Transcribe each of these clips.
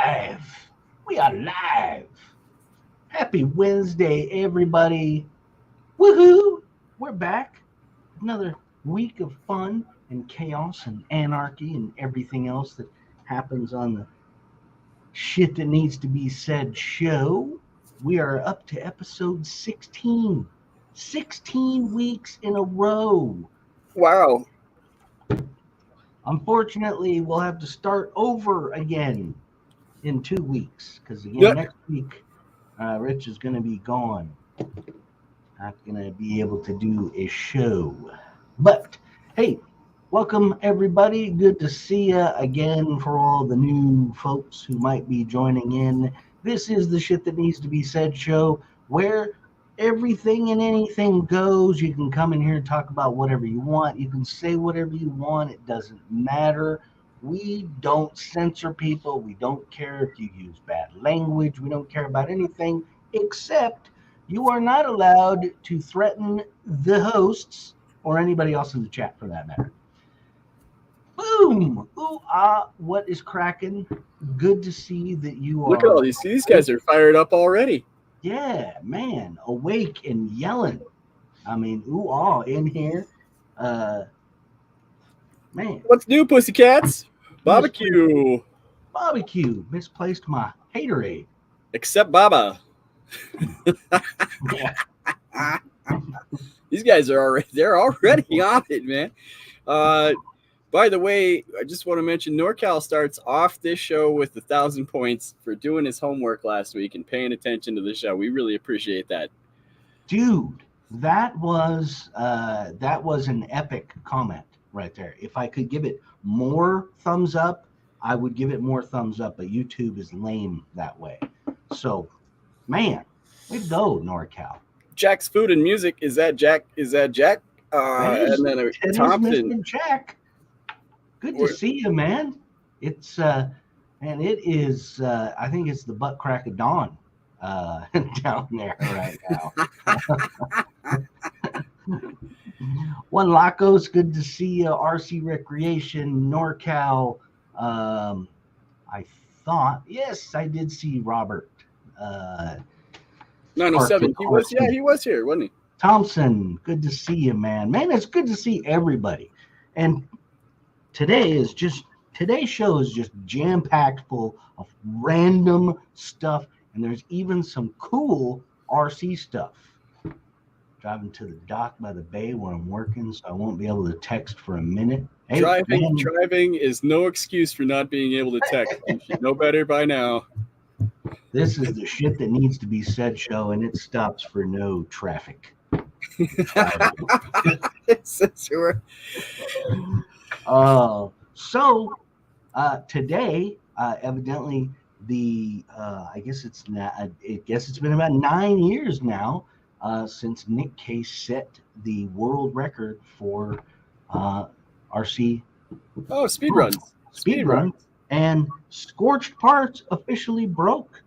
live. We are live. Happy Wednesday, everybody. Woohoo! We're back. Another week of fun and chaos and anarchy and everything else that happens on the shit that needs to be said show. We are up to episode 16. 16 weeks in a row. Wow. Unfortunately, we'll have to start over again in 2 weeks because again next week Rich is going to be gone, not going to be able to do a show. But hey, welcome everybody, good to see you again. For all the new folks who might be joining in, this is the Shit That Needs to Be Said show, where everything and anything goes. You can come in here and talk about whatever you want, you can say whatever you want, it doesn't matter. We don't censor people. We don't care if you use bad language. We don't care about anything except you are not allowed to threaten the hosts or anybody else in the chat for that matter. Boom! Ooh, what is cracking? Good to see that you are. Look at all these. These guys are fired up already. Yeah, man. Awake and yelling. I mean, in here. Man. What's new, pussycats? Barbecue. Misplaced my haterade. Except Baba. Yeah. These guys are already on it, man. By the way, I just want to mention NorCal starts off this show with 1,000 points for doing his homework last week and paying attention to the show. We really appreciate that. Dude, that was an epic comment right there. If I could give it more thumbs up, I would give it more thumbs up, but YouTube is lame that way. So, man, way to go, NorCal. Jack's Food and Music. Is that Jack? And then Thompson. Mr. Jack. Good to see you, man. It's it is. I think it's the butt crack of dawn down there right now. One Lacos, good to see you. RC Recreation, NorCal. I thought, yes, I did see Robert. 907. He was here, wasn't he? Thompson, good to see you, man. Man, it's good to see everybody. And today's show is just jam-packed full of random stuff, and there's even some cool RC stuff. Driving to the dock by the bay where I'm working, so I won't be able to text for a minute. Hey, driving is no excuse for not being able to text. You should know better by now. This is the Shit That Needs to Be Said show, and it stops for no traffic. Sure. Today, evidently, I guess it's been about 9 years now since Nick Case set the world record for RC. Oh, speed runs. And Scorched Parts officially broke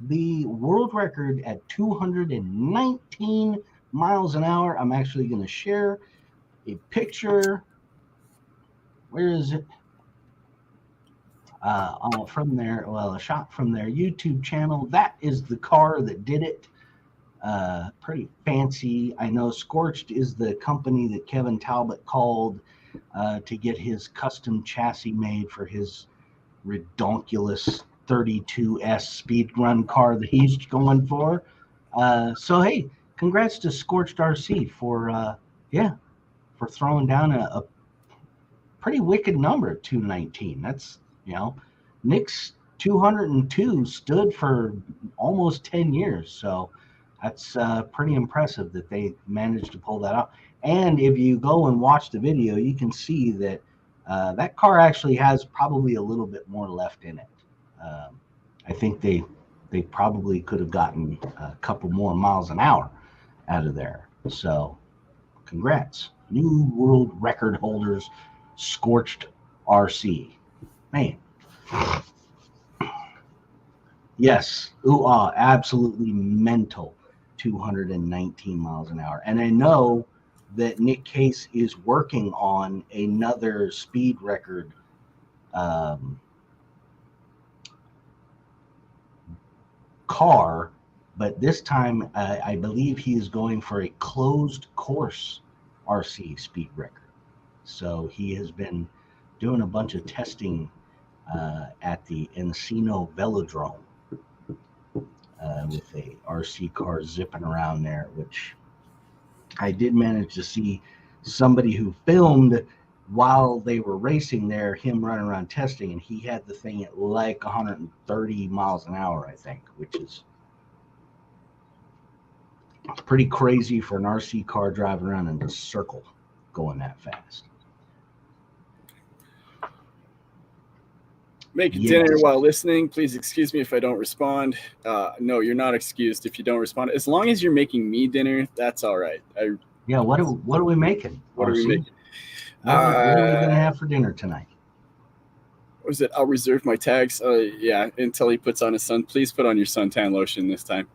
the world record at 219 miles an hour. I'm actually going to share a picture. Where is it? From there, a shot from their YouTube channel. That is the car that did it. Pretty fancy. I know Scorched is the company that Kevin Talbot called to get his custom chassis made for his redonkulous 32S speed run car that he's going for. So hey, congrats to Scorched RC for throwing down a pretty wicked number at 219. That's, Nick's 202 stood for almost 10 years. So that's pretty impressive that they managed to pull that off. And if you go and watch the video, you can see that that car actually has probably a little bit more left in it. I think they probably could have gotten a couple more miles an hour out of there. So congrats. New world record holders, Scorched RC. Man. Yes. Absolutely mental. 219 miles an hour. And I know that Nick Case is working on another speed record car, but this time I believe he is going for a closed course RC speed record. So he has been doing a bunch of testing at the Encino Velodrome with a RC car zipping around there, which I did manage to see somebody who filmed while they were racing there, him running around testing, and he had the thing at like 130 miles an hour, I think, which is pretty crazy for an RC car driving around in a circle going that fast. Making dinner while listening. Please excuse me if I don't respond. No, you're not excused if you don't respond. As long as you're making me dinner, that's all right. Yeah, what are we making? What are we making? What are we going to have for dinner tonight? What is it? I'll reserve my tags. Yeah, until he puts on his sun. Please put on your suntan lotion this time.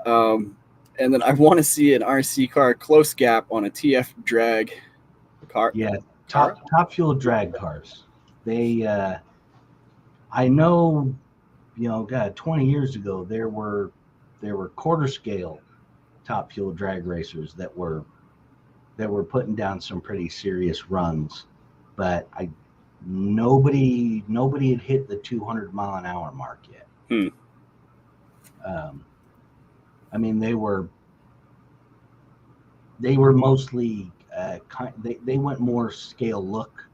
And then I want to see an RC car close gap on a TF drag car. Yeah, top fuel drag cars. They, I know, God, 20 years ago there were quarter scale top fuel drag racers that were putting down some pretty serious runs, but nobody had hit the 200 mile an hour mark yet. I mean, they were mostly they went more scale look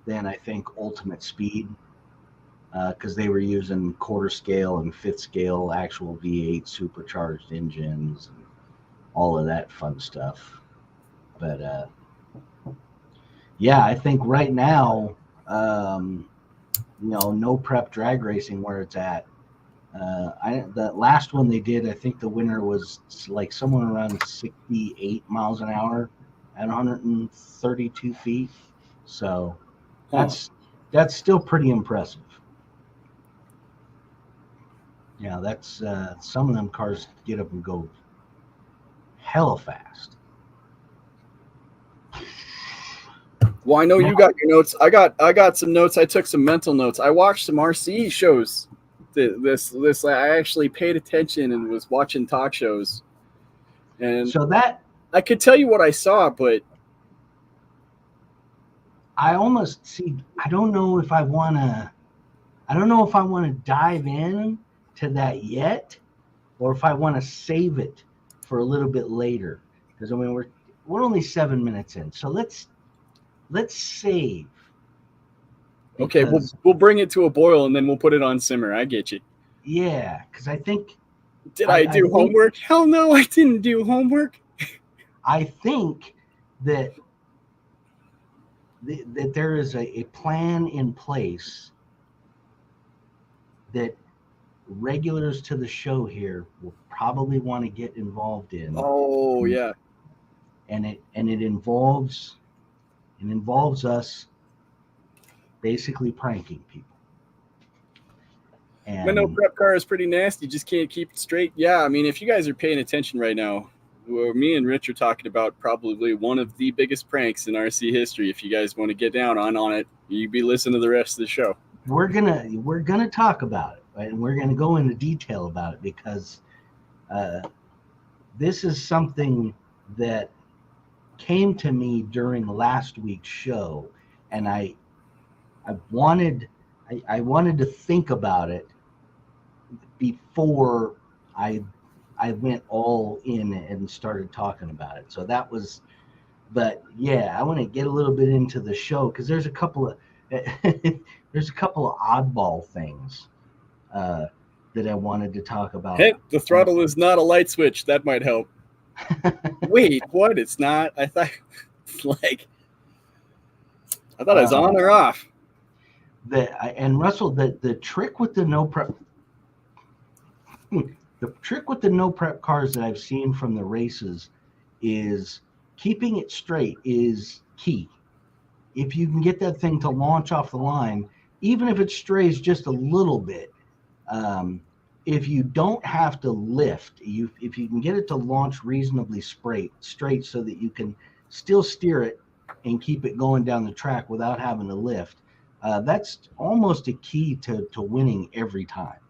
than I think ultimate speed, because they were using quarter scale and fifth scale actual V8 supercharged engines and all of that fun stuff. But yeah, I think right now, no prep drag racing where it's at. The last one they did, I think the winner was like somewhere around 68 miles an hour at 132 feet. So that's still pretty impressive. Yeah, that's some of them cars get up and go hella fast. Well, I know you got your notes. I got some notes. I took some mental notes. I watched some RC shows. This I actually paid attention and was watching talk shows. And so that I could tell you what I saw, but I almost see. I don't know if I want to dive in to that yet, or if I want to save it for a little bit later. Because I mean, we're only 7 minutes in, so let's save. Okay, we'll bring it to a boil and then we'll put it on simmer. I get you. Yeah, because I think. Did I do homework? Hell no, I didn't do homework. I think that there is a plan in place that regulars to the show here will probably want to get involved in. Oh yeah. And it involves us basically pranking people. And my no prep car is pretty nasty. Just can't keep it straight. Yeah, I mean, if you guys are paying attention right now, me and Rich are talking about probably one of the biggest pranks in RC history. If you guys want to get down on it, you be listening to the rest of the show. We're gonna talk about it, right? And we're gonna go into detail about it because this is something that came to me during last week's show, and I wanted to think about it before I went all in and started talking about it. So that was, but yeah, I want to get a little bit into the show because there's a couple of oddball things that I wanted to talk about. Hey, the throttle is not a light switch. That might help. Wait, what? It's not? I thought it's like I thought it was on or off. And Russell, the trick with the no prep. The trick with the no prep cars that I've seen from the races is keeping it straight is key. If you can get that thing to launch off the line, even if it strays just a little bit, if you don't have to lift, if you can get it to launch reasonably straight so that you can still steer it and keep it going down the track without having to lift, that's almost a key to winning every time.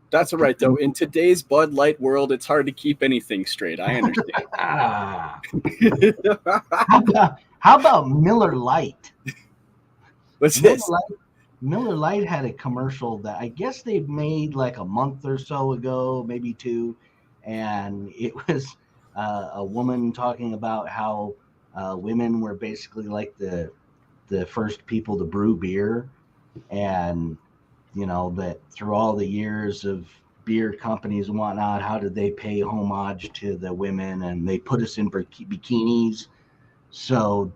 That's all right, though. In today's Bud Light world, it's hard to keep anything straight. I understand. How about Miller Lite? What's this? Miller Lite had a commercial that I guess they made like a month or so ago, maybe two, and it was a woman talking about how women were basically like the first people to brew beer, and that through all the years of beer companies and whatnot, how did they pay homage to the women, and they put us in bikinis. So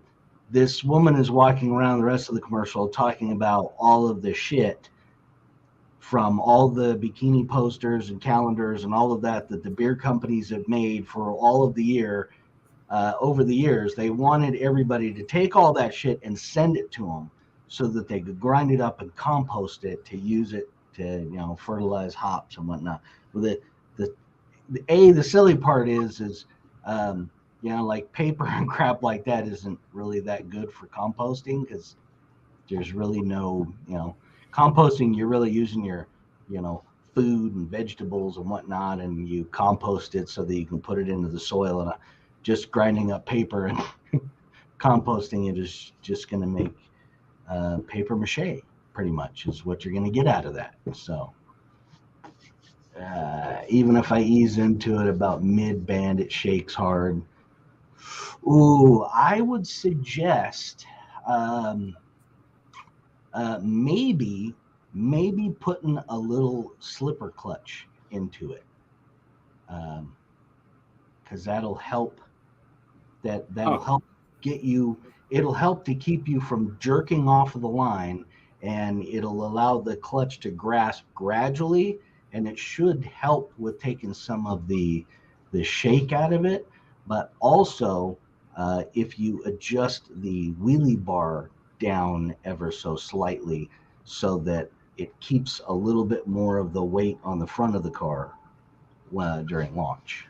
this woman is walking around the rest of the commercial talking about all of the shit from all the bikini posters and calendars and all of that the beer companies have made for all of the year. Over the years, they wanted everybody to take all that shit and send it to them so that they could grind it up and compost it to use it to fertilize hops and whatnot. Well, the silly part is like paper and crap like that isn't really that good for composting, because there's really no composting. You're really using your food and vegetables and whatnot, and you compost it so that you can put it into the soil. And just grinding up paper and composting it is just going to make paper mache, pretty much, is what you're going to get out of that. So even if I ease into it about mid-band, it shakes hard. Ooh, I would suggest maybe putting a little slipper clutch into it, because that'll help. That'll help get you. It'll help to keep you from jerking off of the line, and it'll allow the clutch to grasp gradually, and it should help with taking some of the shake out of it. But also, if you adjust the wheelie bar down ever so slightly, so that it keeps a little bit more of the weight on the front of the car during launch.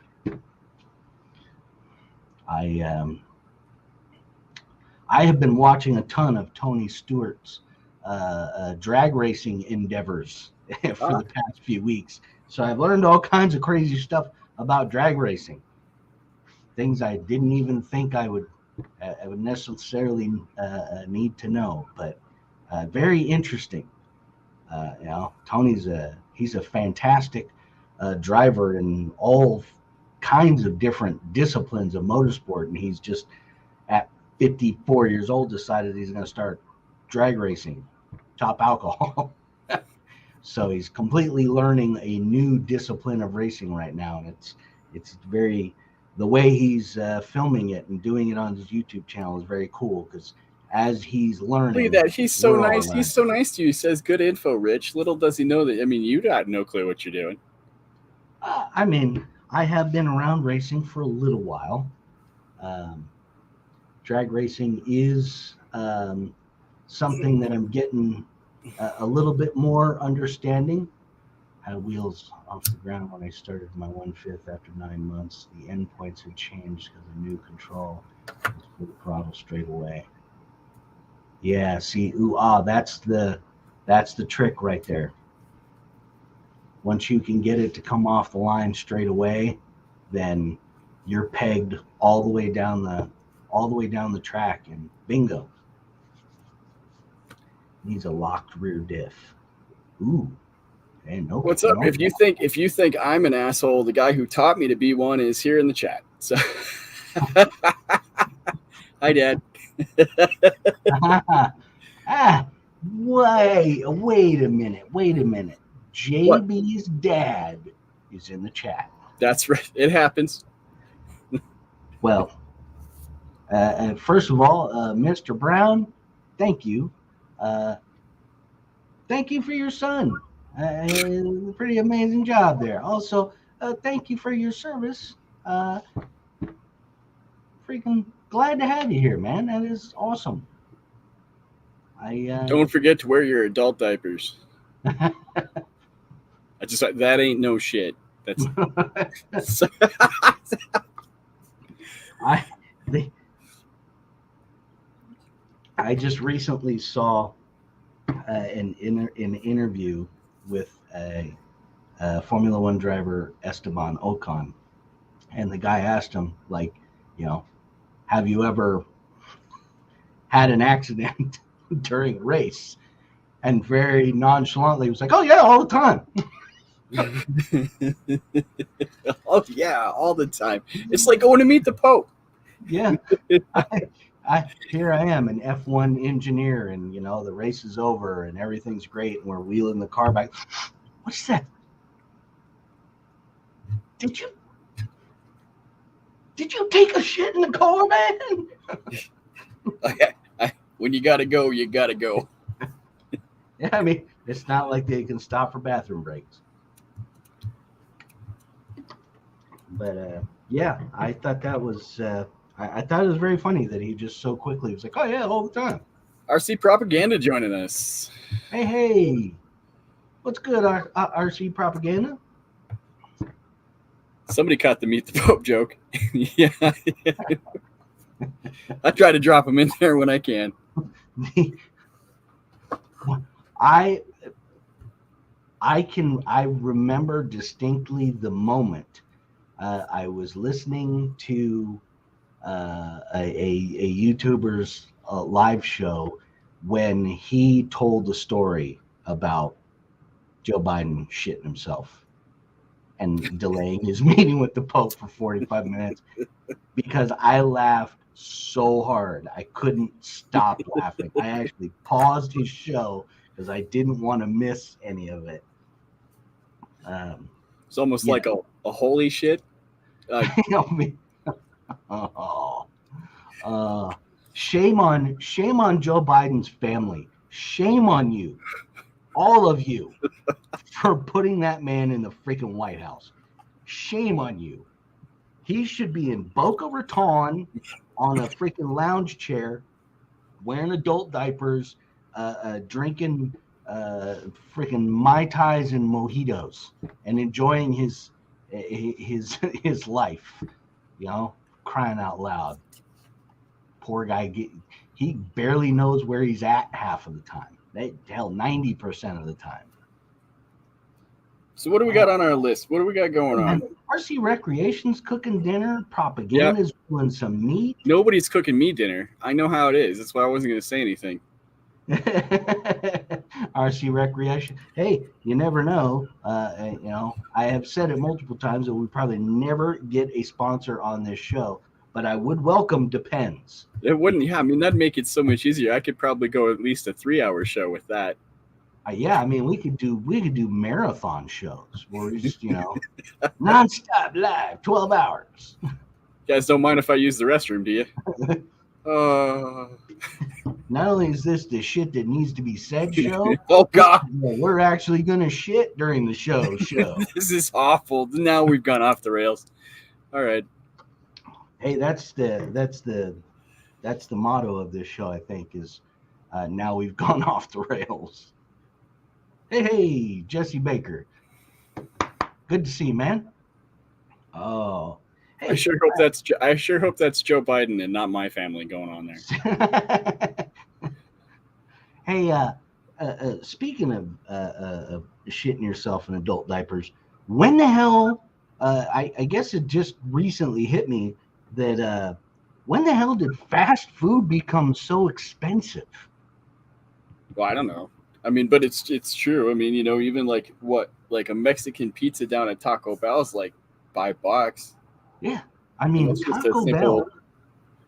I have been watching a ton of Tony Stewart's drag racing endeavors for the past few weeks. So I've learned all kinds of crazy stuff about drag racing. Things I didn't even think I would necessarily need to know, but very interesting. Tony's he's a fantastic driver in all kinds of different disciplines of motorsport, and he's just at 54 years old decided he's going to start drag racing, top alcohol. So he's completely learning a new discipline of racing right now, and it's very, the way he's filming it and doing it on his YouTube channel is very cool, because as he's learning, look at that, he's so nice. He's so nice to you. He says good info, Rich. Little does he know that. I mean, you got no clue what you're doing. I mean, I have been around racing for a little while. Drag racing is something that I'm getting a little bit more understanding. Had wheels off the ground when I started my 1/5 after 9 months. The endpoints had changed because of new control. Just put the throttle straight away. Yeah, see, that's the trick right there. Once you can get it to come off the line straight away, then you're pegged all the way down the track, and bingo. Needs a locked rear diff. Ooh. And no. What's up? If you think I'm an asshole, the guy who taught me to be one is here in the chat. So hi, Dad. Wait a minute. JB's dad is in the chat. That's right. It happens. Well, first of all, Mr. Brown, thank you. Thank you for your son. Pretty amazing job there. Also, thank you for your service. Freaking glad to have you here, man. That is awesome. Don't forget to wear your adult diapers. That ain't no shit. That's I just recently saw an interview with a Formula One driver Esteban Ocon, and the guy asked him, like, you know, have you ever had an accident during a race? And very nonchalantly was like, oh yeah, all the time. Oh yeah, all the time. It's like going to meet the Pope. Yeah. Here I am, an F1 engineer, and the race is over and everything's great, and we're wheeling the car back. What's that? Did you take a shit in the car, man? When you gotta go, you gotta go. Yeah, I mean, it's not like they can stop for bathroom breaks. But yeah, I thought that was I thought it was very funny that he just so quickly was like, oh yeah, all the time. RC Propaganda joining us. Hey, what's good, RC Propaganda? Somebody caught the Meet the Pope joke. Yeah. I try to drop them in there when I can. I remember distinctly the moment I was listening to a YouTuber's live show when he told the story about Joe Biden shitting himself and delaying his meeting with the Pope for 45 minutes, because I laughed so hard I couldn't stop laughing. I actually paused his show because I didn't want to miss any of it. It's almost like a holy shit. Shame on Joe Biden's family. Shame on you, all of you, for putting that man in the freaking White House. Shame on you. He should be in Boca Raton on a freaking lounge chair, wearing adult diapers, drinking freaking Mai Tais and mojitos, and enjoying his life. Crying out loud. Poor guy, he barely knows where he's at half of the time. 90% of the time. So what do we got on our list? What do we got going on? RC Recreation's cooking dinner. Propaganda's doing some meat. Nobody's cooking me dinner. I know how it is. That's why I wasn't going to say anything. RC Recreation. Hey, you never know. I have said it multiple times that we probably never get a sponsor on this show, but I would welcome Depends. It wouldn't. Yeah, I mean, that'd make it so much easier. I could probably go at least a 3-hour show with that. Yeah, I mean, we could do marathon shows where we just, nonstop live, 12 hours. You guys don't mind if I use the restroom, do you? Not only is this the shit that needs to be said show, oh God, we're actually gonna shit during the show. This is awful. Now we've gone off the rails. All right. Hey, that's the motto of this show, I think, is now we've gone off the rails. Hey, Jesse Baker. Good to see you, man. Oh, hey, I sure hope that's Joe Biden and not my family going on there. Hey, speaking of shitting yourself in adult diapers, when the hell? I guess it just recently hit me that when the hell did fast food become so expensive? Well, I don't know. I mean, but it's true. I mean, even like a Mexican pizza down at Taco Bell is like $5. Yeah, I mean, Taco Bell.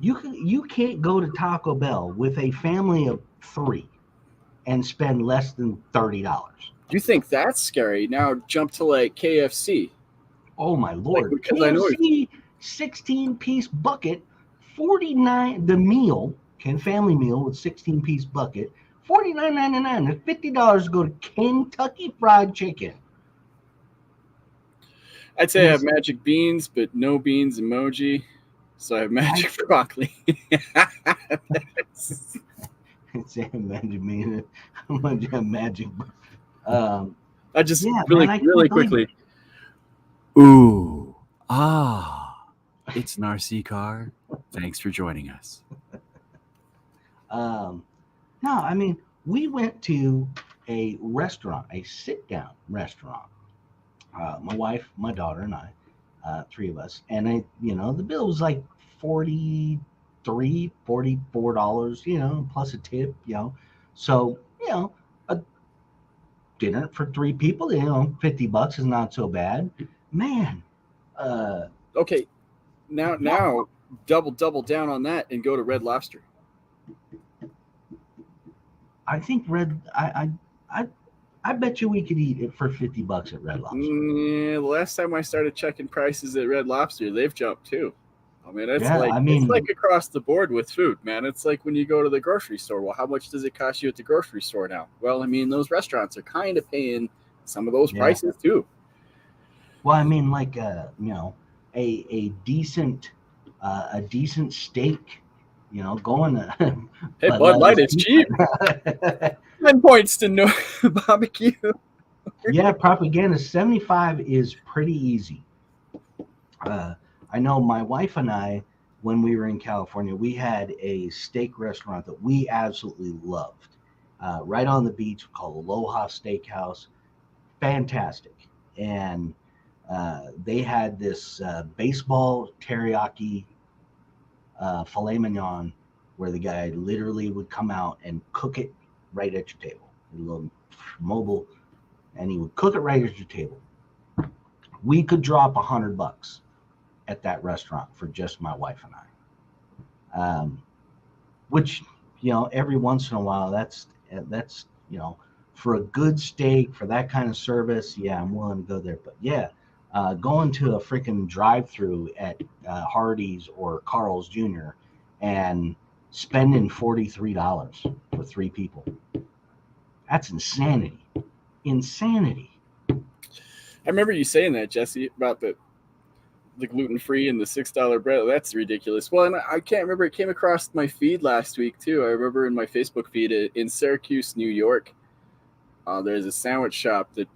You can't go to Taco Bell with a family of 3 and spend less than $30. You think that's scary? Now jump to like KFC. Oh my Lord! Like, because KFC 16-piece bucket, $49. The meal, family meal with 16-piece bucket. $49.99. If $50 go to Kentucky Fried Chicken. I'd say I have magic beans, but no beans emoji. So I have magic broccoli. It's a magic bean. I have magic. I just really quickly. Ooh, it's an RC car. Thanks for joining us. No, I mean, we went to a restaurant, a sit-down restaurant, My wife, my daughter, and I, three of us. And the bill was like $44, plus a tip, So, a dinner for three people, $50 is not so bad. Man, Okay, now double down on that and go to Red Lobster. I think I bet you we could eat it for $50 at Red Lobster. Yeah, the last time I started checking prices at Red Lobster, they've jumped too. I mean, it's like across the board with food, man. It's like when you go to the grocery store. Well, how much does it cost you at the grocery store now? Well, I mean, those restaurants are kind of paying some of those prices too. Well, I mean, like a decent steak, going to. Hey, Bud Light is cheap. 10 points to no barbecue. Yeah, propaganda 75 is pretty easy. I know my wife and I, when we were in California, we had a steak restaurant that we absolutely loved, right on the beach, called Aloha Steakhouse. Fantastic. And they had this baseball teriyaki filet mignon where the guy literally would come out and cook it right at your table. A little mobile, and he would cook it right at your table. We could drop $100 at that restaurant for just my wife and I. Which, every once in a while, that's for a good steak, for that kind of service, yeah, I'm willing to go there. But yeah, going to a freaking drive-through at Hardee's or Carl's Jr. and spending $43 for three people. That's insanity. Insanity. I remember you saying that, Jesse, about the gluten-free and the $6 bread. That's ridiculous. Well, and I can't remember. It came across my feed last week, too. I remember in my Facebook feed in Syracuse, New York, there's a sandwich shop that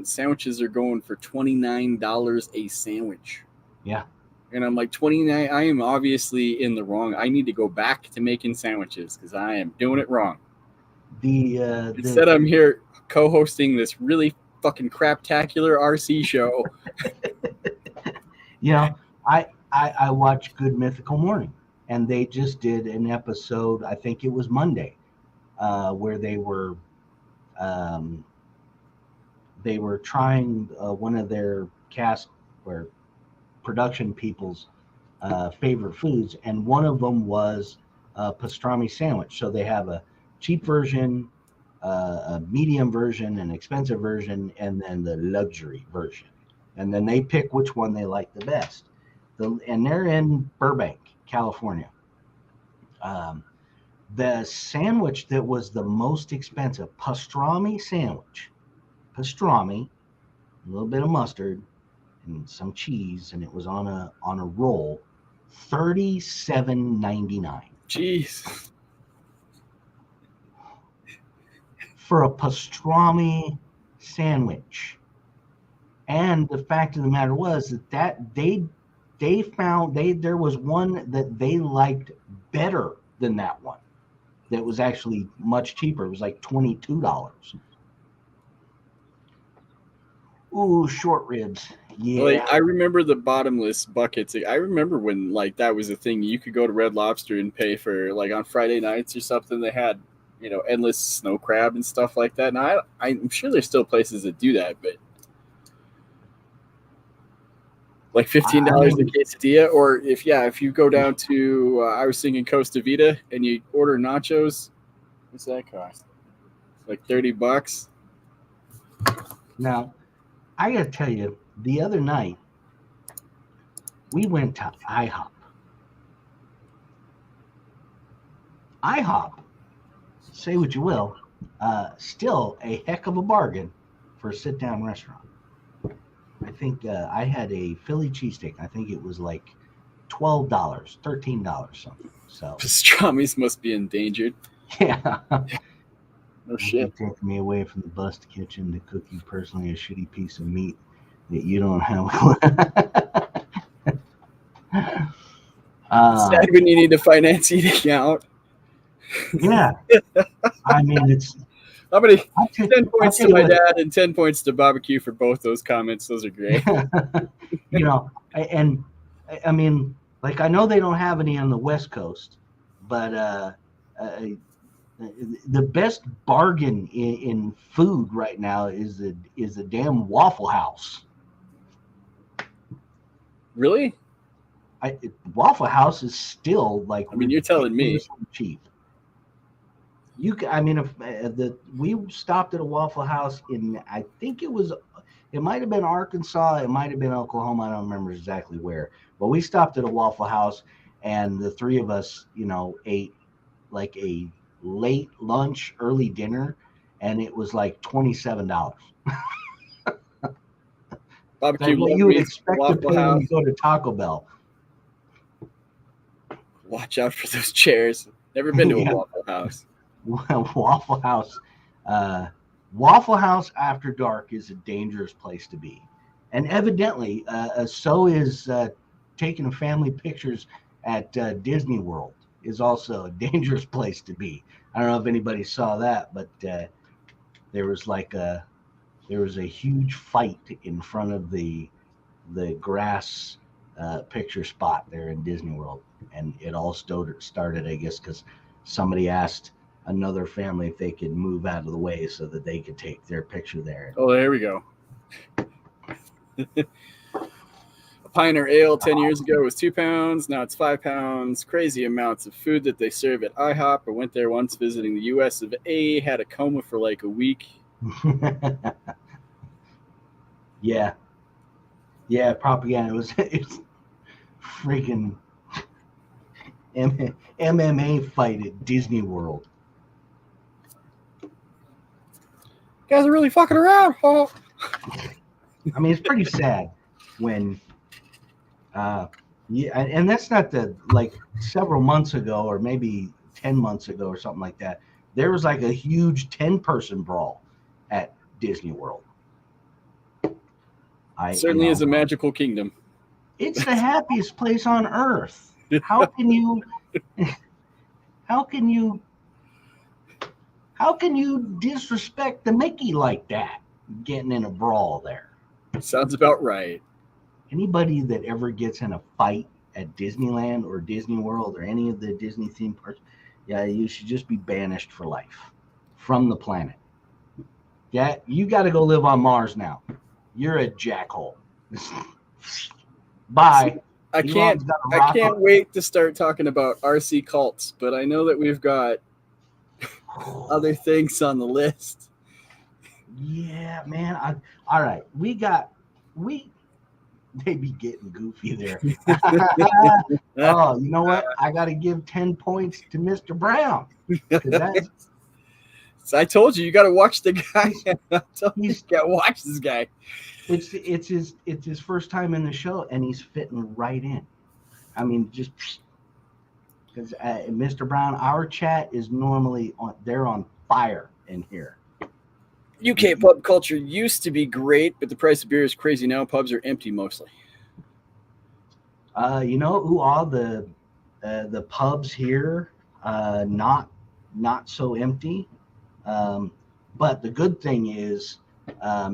sandwiches are going for $29 a sandwich. Yeah. And I'm like, 29, I am obviously in the wrong. I need to go back to making sandwiches because I am doing it wrong. Instead, I'm here co-hosting this really fucking craptacular RC show. I watch Good Mythical Morning, and they just did an episode, I think it was Monday, where they were trying one of their cast or production people's favorite foods, and one of them was a pastrami sandwich. So they have a cheap version, a medium version, an expensive version, and then the luxury version. And then they pick which one they like the best. And they're in Burbank, California. The sandwich that was the most expensive, pastrami sandwich, a little bit of mustard and some cheese, and it was on a roll, $37.99. Jeez. For a pastrami sandwich. And the fact of the matter was that they found there was one that they liked better than that one. That was actually much cheaper. It was like $22. Ooh, short ribs. Yeah. Like, I remember the bottomless buckets. I remember when that was a thing. You could go to Red Lobster and pay for on Friday nights or something. They had endless snow crab and stuff like that. Now I'm sure there's still places that do that, but like $15 a quesadilla, or if you go down to I was thinking Costa Vida and you order nachos, what's that cost? Like $30. Now, I gotta tell you, the other night we went to IHOP. IHOP, say what you will, still a heck of a bargain for a sit-down restaurant. I think I had a Philly cheesesteak. I think it was like $12, $13 something. So pastrami's must be endangered. Yeah. No shit. Take me away from the bust kitchen to cook you personally a shitty piece of meat that you don't have. Sad when you need to finance eating out. Yeah. I mean, How many? I'll 10 points tell to you my what, dad and 10 points to barbecue for both those comments. Those are great. you know, and I mean, like I know they don't have any on the West Coast, but the best bargain in food right now is a damn Waffle House. Really? Waffle House is still like I mean, you're telling me. ridiculously cheap. I mean, if we stopped at a Waffle House in, I think it might have been Arkansas, it might have been Oklahoma, I don't remember exactly where, but we stopped at a Waffle House, and the three of us, ate like a late lunch, early dinner, and it was like $27. Barbecue That's what love you would meats, expect to Waffle pay when House. you go to Taco Bell. Watch out for those chairs. Never been to a Yeah. Waffle House. Waffle House, Waffle House after dark is a dangerous place to be, and evidently, so is taking family pictures at Disney World is also a dangerous place to be. I don't know if anybody saw that, but there was a huge fight in front of the grass picture spot there in Disney World, and it all started, I guess, because somebody asked another family if they could move out of the way so that they could take their picture there. Oh, there we go. A Pioneer Ale 10 years ago was £2. Now it's £5. Crazy amounts of food that they serve at IHOP. I went there once visiting the US of A. Had a coma for like a week. Yeah, propaganda. It's freaking MMA fight at Disney World. Guys are really fucking around. Oh. I mean, it's pretty sad when, and that's not like several months ago or maybe 10 months ago or something like that. There was like a huge 10-person brawl at Disney World. Certainly is a magical kingdom. It's the happiest place on earth. How can you disrespect the Mickey like that, getting in a brawl there? Sounds about right. Anybody that ever gets in a fight at Disneyland or Disney World or any of the Disney theme parks, yeah, you should just be banished for life from the planet. Yeah, you got to go live on Mars now. You're a jackhole. Bye. I can't wait to start talking about RC cults, but I know that we've got other things on the list. Yeah, man. All right. They be getting goofy there. Oh, you know what? I got to give 10 points to Mr. Brown. So I told you got to watch the guy. You got to watch this guy. It's his first time in the show, and he's fitting right in. I mean, just because Mr. Brown, our chat is normally they're on fire in here. UK pub culture used to be great, but the price of beer is crazy now. Pubs are empty mostly. You know who are the pubs here? Not so empty. But the good thing is,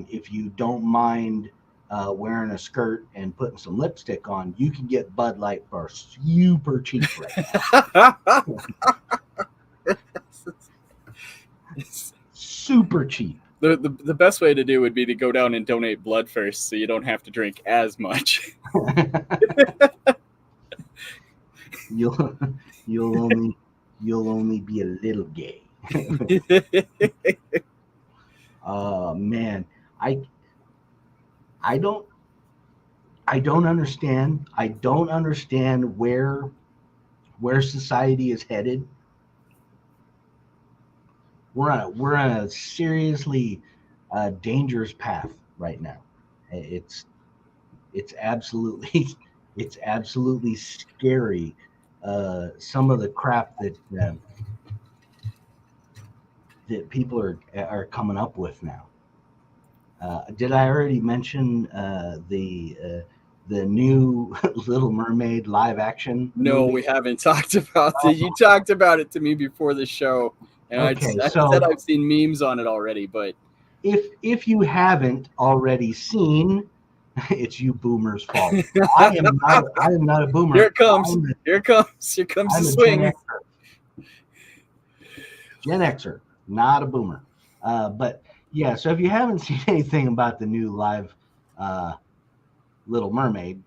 if you don't mind wearing a skirt and putting some lipstick on, you can get Bud Light for super cheap right now. Super cheap. The best way to do would be to go down and donate blood first, so you don't have to drink as much. You'll only be a little gay. Oh man, I don't understand. I don't understand where society is headed. We're on a seriously dangerous path right now. It's absolutely scary. Some of the crap that people are coming up with now. Did I already mention the new Little Mermaid live action? No, movie? we haven't talked about it. You talked about it to me before the show. And Okay, I so said I've seen memes on it already, but if you haven't already seen, it's you boomers' fault. I am not a boomer. here it comes. Here comes I'm the a Gen swing. Xer. Gen Xer, not a boomer. But yeah, so if you haven't seen anything about the new live Little Mermaid,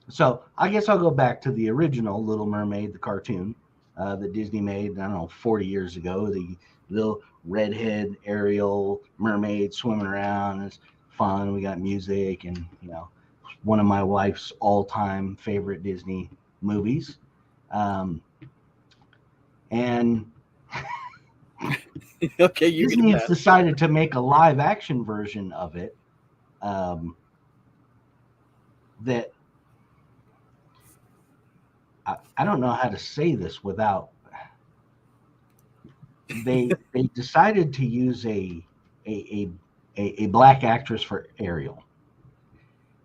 so I guess I'll go back to the original Little Mermaid, the cartoon that Disney made, I don't know, 40 years ago. The little redhead Ariel mermaid swimming around. It's fun. We got music and, one of my wife's all-time favorite Disney movies. And Okay, you Disney get has that. decided to make a live action version of it that I don't know how to say this without they decided to use a black actress for Ariel,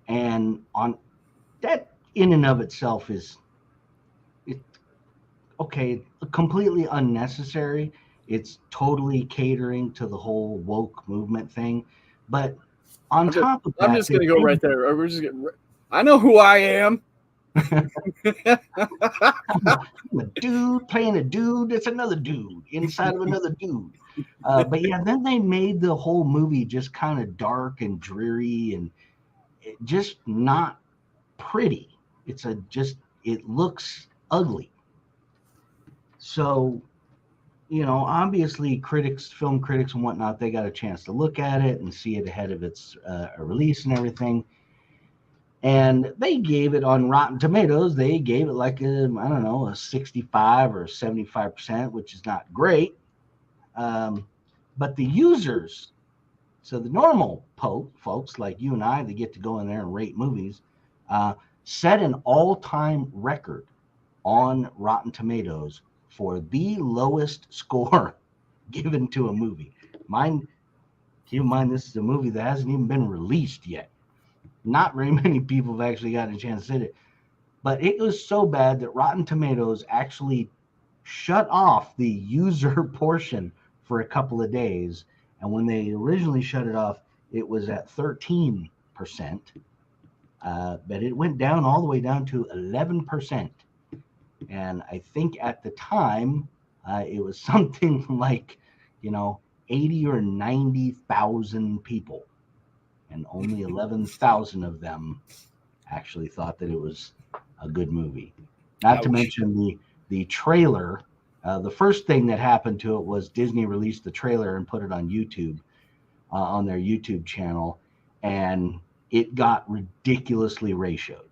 and on that in and of itself is it, okay, completely unnecessary. It's totally catering to the whole woke movement thing, but on top of I'm that, just gonna go right there. I know who I am. I'm a dude playing a dude that's another dude inside of another dude. But yeah, then they made the whole movie just kind of dark and dreary and just not pretty. It looks ugly. So, obviously film critics and whatnot, they got a chance to look at it and see it ahead of its release and everything. And they gave it on Rotten Tomatoes. They gave it like I don't know, a 65 or 75%, which is not great. But the users, so the normal folks like you and I that get to go in there and rate movies, set an all-time record on Rotten Tomatoes for the lowest score given to a movie. Keep in mind, this is a movie that hasn't even been released yet. Not very many people have actually gotten a chance to see it. But it was so bad that Rotten Tomatoes actually shut off the user portion for a couple of days. And when they originally shut it off, it was at 13%. But it went down all the way down to 11%. And I think at the time, it was something like, 80 or 90,000 people. And only 11,000 of them actually thought that it was a good movie. Not to mention the trailer. The first thing that happened to it was Disney released the trailer and put it on YouTube, on their YouTube channel, and it got ridiculously ratioed.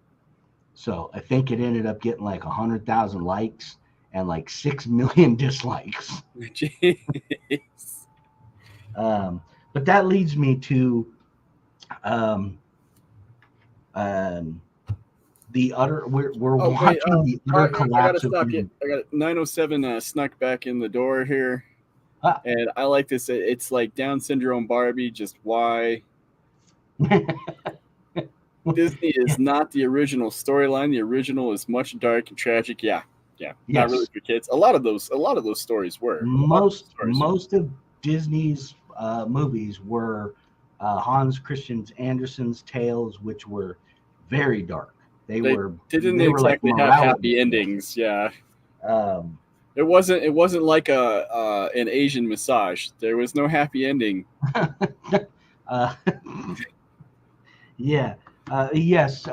So I think it ended up getting like 100,000 likes and like 6 million dislikes. Jeez. But that leads me to the utter. We're watching the utter collapse of Disney. I got it. 907 snuck back in the door here, and I like this. It's like Down syndrome Barbie. Just why? Disney is not the original storyline. The original is much dark and tragic. Yeah, yes. Not really for kids. A lot of those stories were. Most of Disney's movies were Hans Christian Andersen's tales, which were very dark. They didn't exactly have happy endings. Yeah. It wasn't like an Asian massage. There was no happy ending. Yeah. Yes.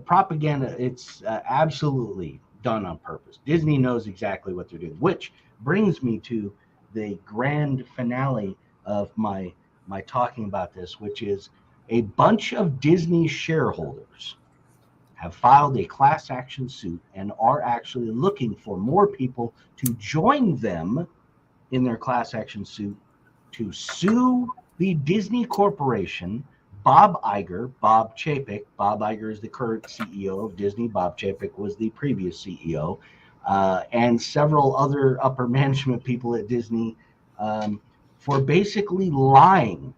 Propaganda. It's absolutely done on purpose. Disney knows exactly what they're doing, which brings me to the grand finale of my talking about this, which is a bunch of Disney shareholders have filed a class action suit and are actually looking for more people to join them in their class action suit to sue the Disney Corporation, Bob Iger, Bob Chapek. Bob Iger is the current CEO of Disney. Bob Chapek was the previous CEO, and several other upper management people at Disney for basically lying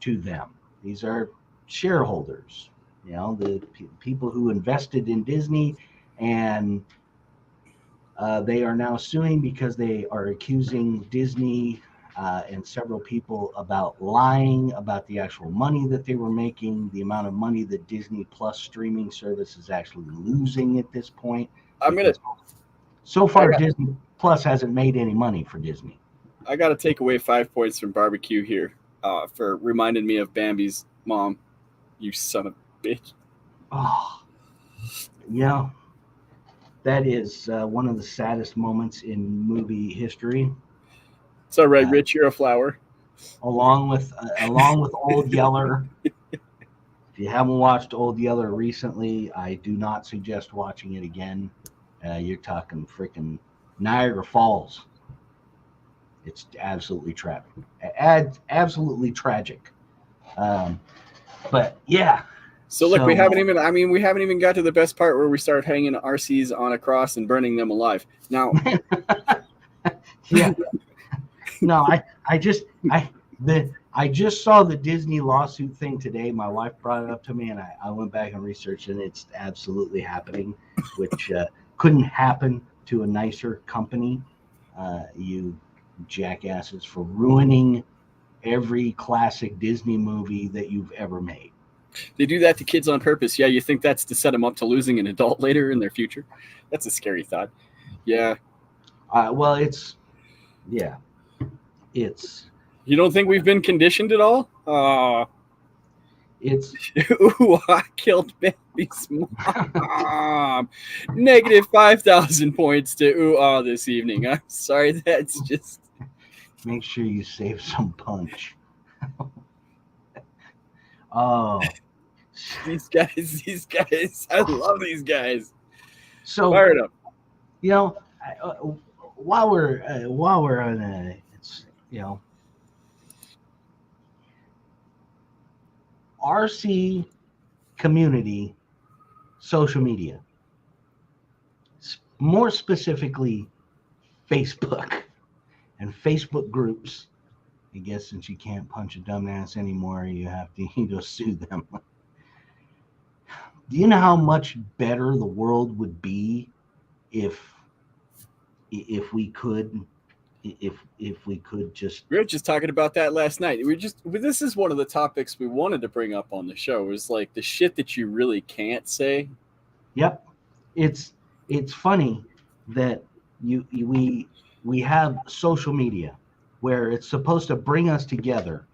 to them. These are shareholders, the people who invested in Disney and They are now suing because they are accusing Disney and several people about lying about the actual money that they were making, the amount of money that Disney Plus streaming service is actually losing at this point. I'm gonna. So far, Disney Plus hasn't made any money for Disney. I got to take away 5 points from barbecue here for reminding me of Bambi's mom. You son of a bitch. Oh, yeah. That is one of the saddest moments in movie history. It's all right, Rich. You're a flower. Along with Old Yeller. If you haven't watched Old Yeller recently, I do not suggest watching it again. You're talking freaking Niagara Falls. It's absolutely tragic. Absolutely tragic. But yeah. So look, we haven't even got to the best part where we start hanging RCs on a cross and burning them alive. Now, yeah. No, I just saw the Disney lawsuit thing today. My wife brought it up to me, and I went back and researched, and it's absolutely happening, which couldn't happen to a nicer company. You jackasses, for ruining every classic Disney movie that you've ever made. They do that to kids on purpose. Yeah, you think that's to set them up to losing an adult later in their future? That's a scary thought. Yeah. Well, it's. You don't think we've been conditioned at all? It's. Ooh, I killed Bambi's mom. Negative 5,000 points to ooh this evening. I'm sorry, that's just. Make sure you save some punch. Oh, these guys, I love these guys. So fire it up. You know, while we're on it's RC community social media, more specifically Facebook and Facebook groups. I guess since you can't punch a dumbass anymore, you have to go sue them. Do you know how much better the world would be if we could just. We were just talking about that last night. This is one of the topics we wanted to bring up on the show. It was like the shit that you really can't say. Yep, it's funny that we have social media where it's supposed to bring us together,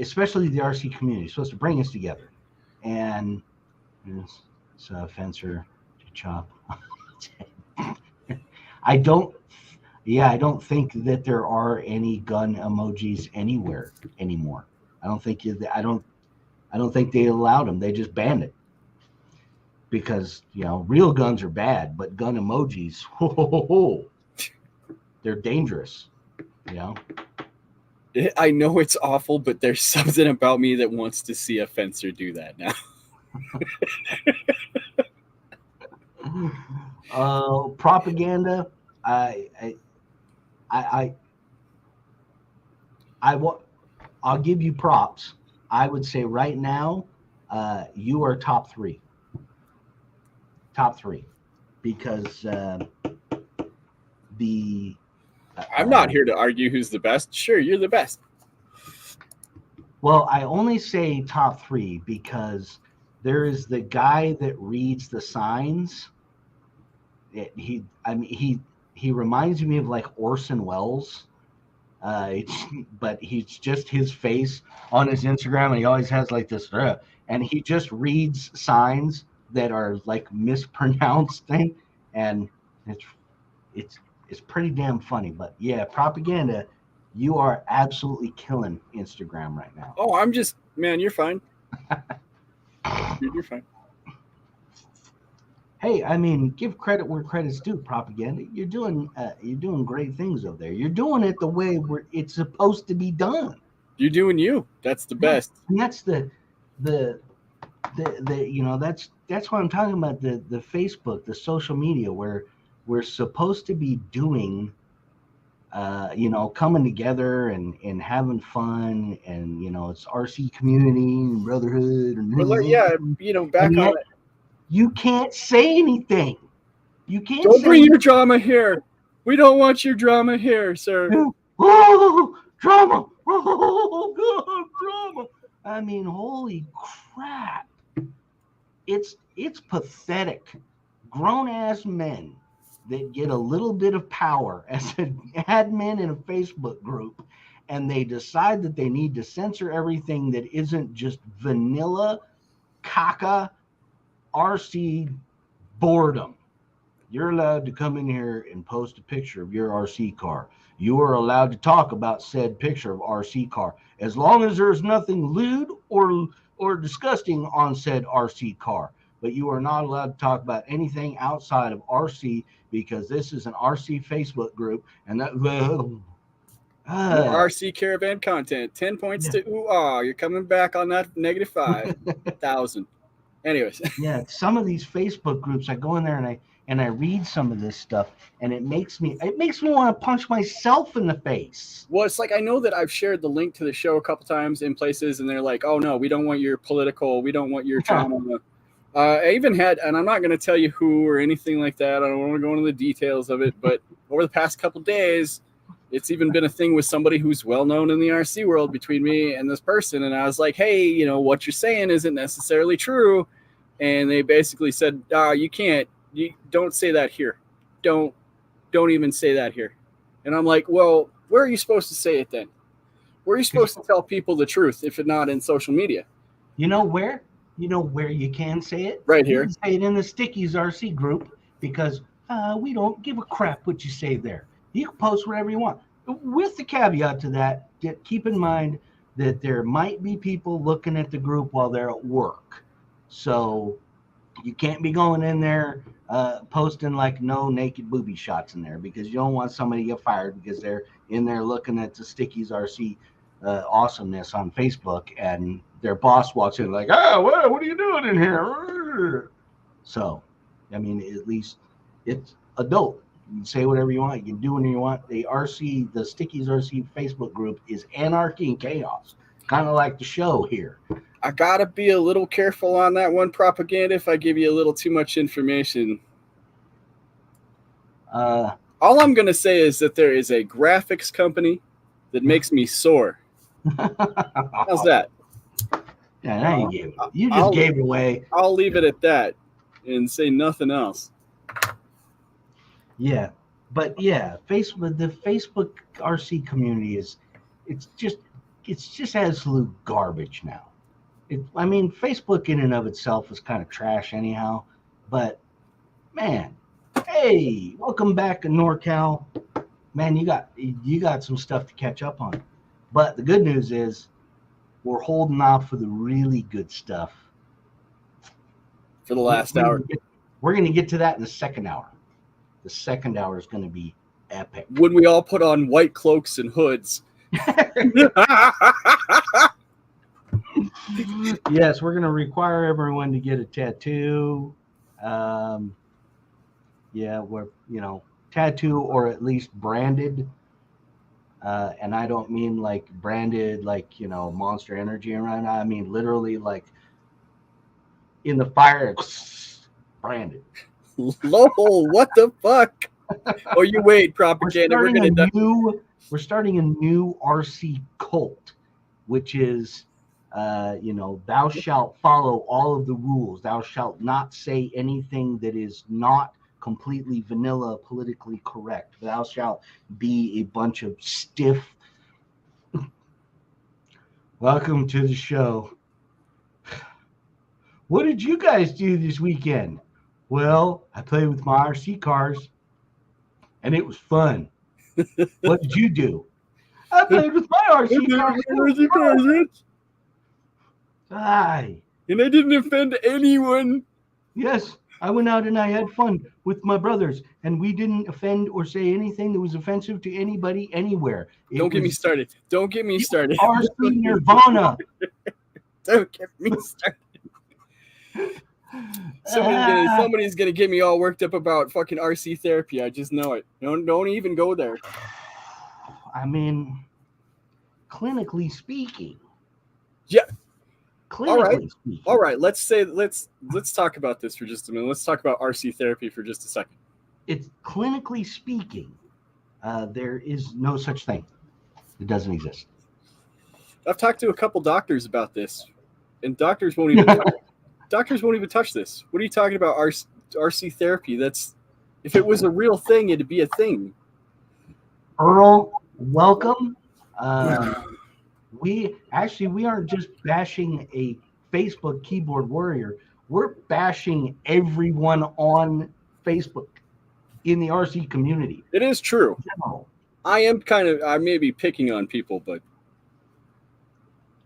especially the RC community. It's supposed to bring us together, and it's a fencer to chop. I don't think that there are any gun emojis anywhere anymore. I don't think they allowed them. They just banned it because real guns are bad, but gun emojis, they're dangerous. I know it's awful, but there's something about me that wants to see a fencer do that now. Propaganda. I'll give you props. I would say right now, you are top three. Top three, because I'm not here to argue who's the best. Sure, you're the best. Well, I only say top three because there is the guy that reads the signs. He reminds me of like Orson Welles, but he's just his face on his Instagram, and he always has like this, and he just reads signs that are like mispronounced thing, and it's pretty damn funny. But yeah, propaganda, you are absolutely killing Instagram right now. Oh, you're fine. You're fine. Hey, I mean, give credit where credit's due. Propaganda, you're doing great things over there. You're doing it the way it's supposed to be done. You're doing you. That's the best. And that's the that's what I'm talking about. The Facebook, the social media, where we're supposed to be doing, coming together and having fun, and it's RC community and brotherhood. And back on it. You can't say anything. You can't Don't say, bring your drama here. We don't want your drama here, sir. oh, drama. Oh, God, drama. I mean, holy crap. It's pathetic. Grown-ass men that get a little bit of power as an admin in a Facebook group, and they decide that they need to censor everything that isn't just vanilla caca RC boredom. You're allowed to come in here and post a picture of your RC car. You are allowed to talk about said picture of RC car as long as there's nothing lewd or disgusting on said RC car. But you are not allowed to talk about anything outside of RC because this is an RC Facebook group, and that More RC caravan content. 10 points to ooh-ah. You're coming back on that negative 5,000. Anyways. Yeah, some of these Facebook groups, I go in there and I read some of this stuff, and it makes me want to punch myself in the face. Well, it's like I know that I've shared the link to the show a couple times in places, and they're like, "Oh no, we don't want your political, we don't want your trauma." I even had, and I'm not going to tell you who or anything like that. I don't want to go into the details of it, but over the past couple days, it's even been a thing with somebody who's well known in the RC world between me and this person, and I was like, "Hey, you know what you're saying isn't necessarily true," and they basically said, "You can't. You don't say that here. Don't even say that here." And I'm like, well, where are you supposed to say it then? Where are you supposed to tell people the truth if it's not in social media? You know where? You know where you can say it? Right here. You can say it in the Stickies RC group because we don't give a crap what you say there. You can post whatever you want. With the caveat to that, keep in mind that there might be people looking at the group while they're at work. So you can't be going in there posting like no naked booby shots in there because you don't want somebody to get fired because they're in there looking at the Stickies RC awesomeness on Facebook, and their boss walks in like, "Oh, what are you doing in here?" So, I mean, at least it's adult. You can say whatever you want. You can do whatever you want. The Stickies RC Facebook group is anarchy and chaos, kind of like the show here. I gotta be a little careful on that one propaganda if I give you a little too much information. All I'm gonna say is that there is a graphics company that makes me sore. How's that? Yeah, now you just gave it away. I'll leave it at that and say nothing else. Yeah, but yeah, the Facebook RC community it's just absolute garbage now. I mean, Facebook in and of itself is kind of trash anyhow, but man, hey, welcome back to NorCal. Man, you got some stuff to catch up on. But the good news is we're holding off for the really good stuff. For the last hour. We're going to get to that in the second hour. The second hour is going to be epic. When we all put on white cloaks and hoods. Yes, we're going to require everyone to get a tattoo. Tattoo or at least branded. And I don't mean like branded like, Monster Energy and right now. I mean literally like in the fire, branded. Lol, what the fuck? Oh, you wait, propaganda. We're starting a new RC cult, which is thou shalt follow all of the rules. Thou shalt not say anything that is not completely vanilla, politically correct. Thou shalt be a bunch of stiff. Welcome to the show. What did you guys do this weekend? Well, I played with my RC cars, and it was fun. What did you do? I played with my RC cars. Aye. And I didn't offend anyone. Yes, I went out and I had fun with my brothers, and we didn't offend or say anything that was offensive to anybody anywhere. Don't get me started. Don't get me started. RC Nirvana. Don't get me started. Somebody's gonna get me all worked up about fucking RC therapy. I just know it. Don't even go there. I mean, clinically speaking. Yeah. Clinically speaking. All right. Let's talk about this for just a minute. Let's talk about RC therapy for just a second. it's clinically speaking, there is no such thing. It doesn't exist. I've talked to a couple doctors about this, and doctors won't even touch this. What are you talking about? RC therapy? That's if it was a real thing, it'd be a thing. Earl, welcome. We aren't just bashing a Facebook keyboard warrior. We're bashing everyone on Facebook in the RC community. It is true. No. I may be picking on people, but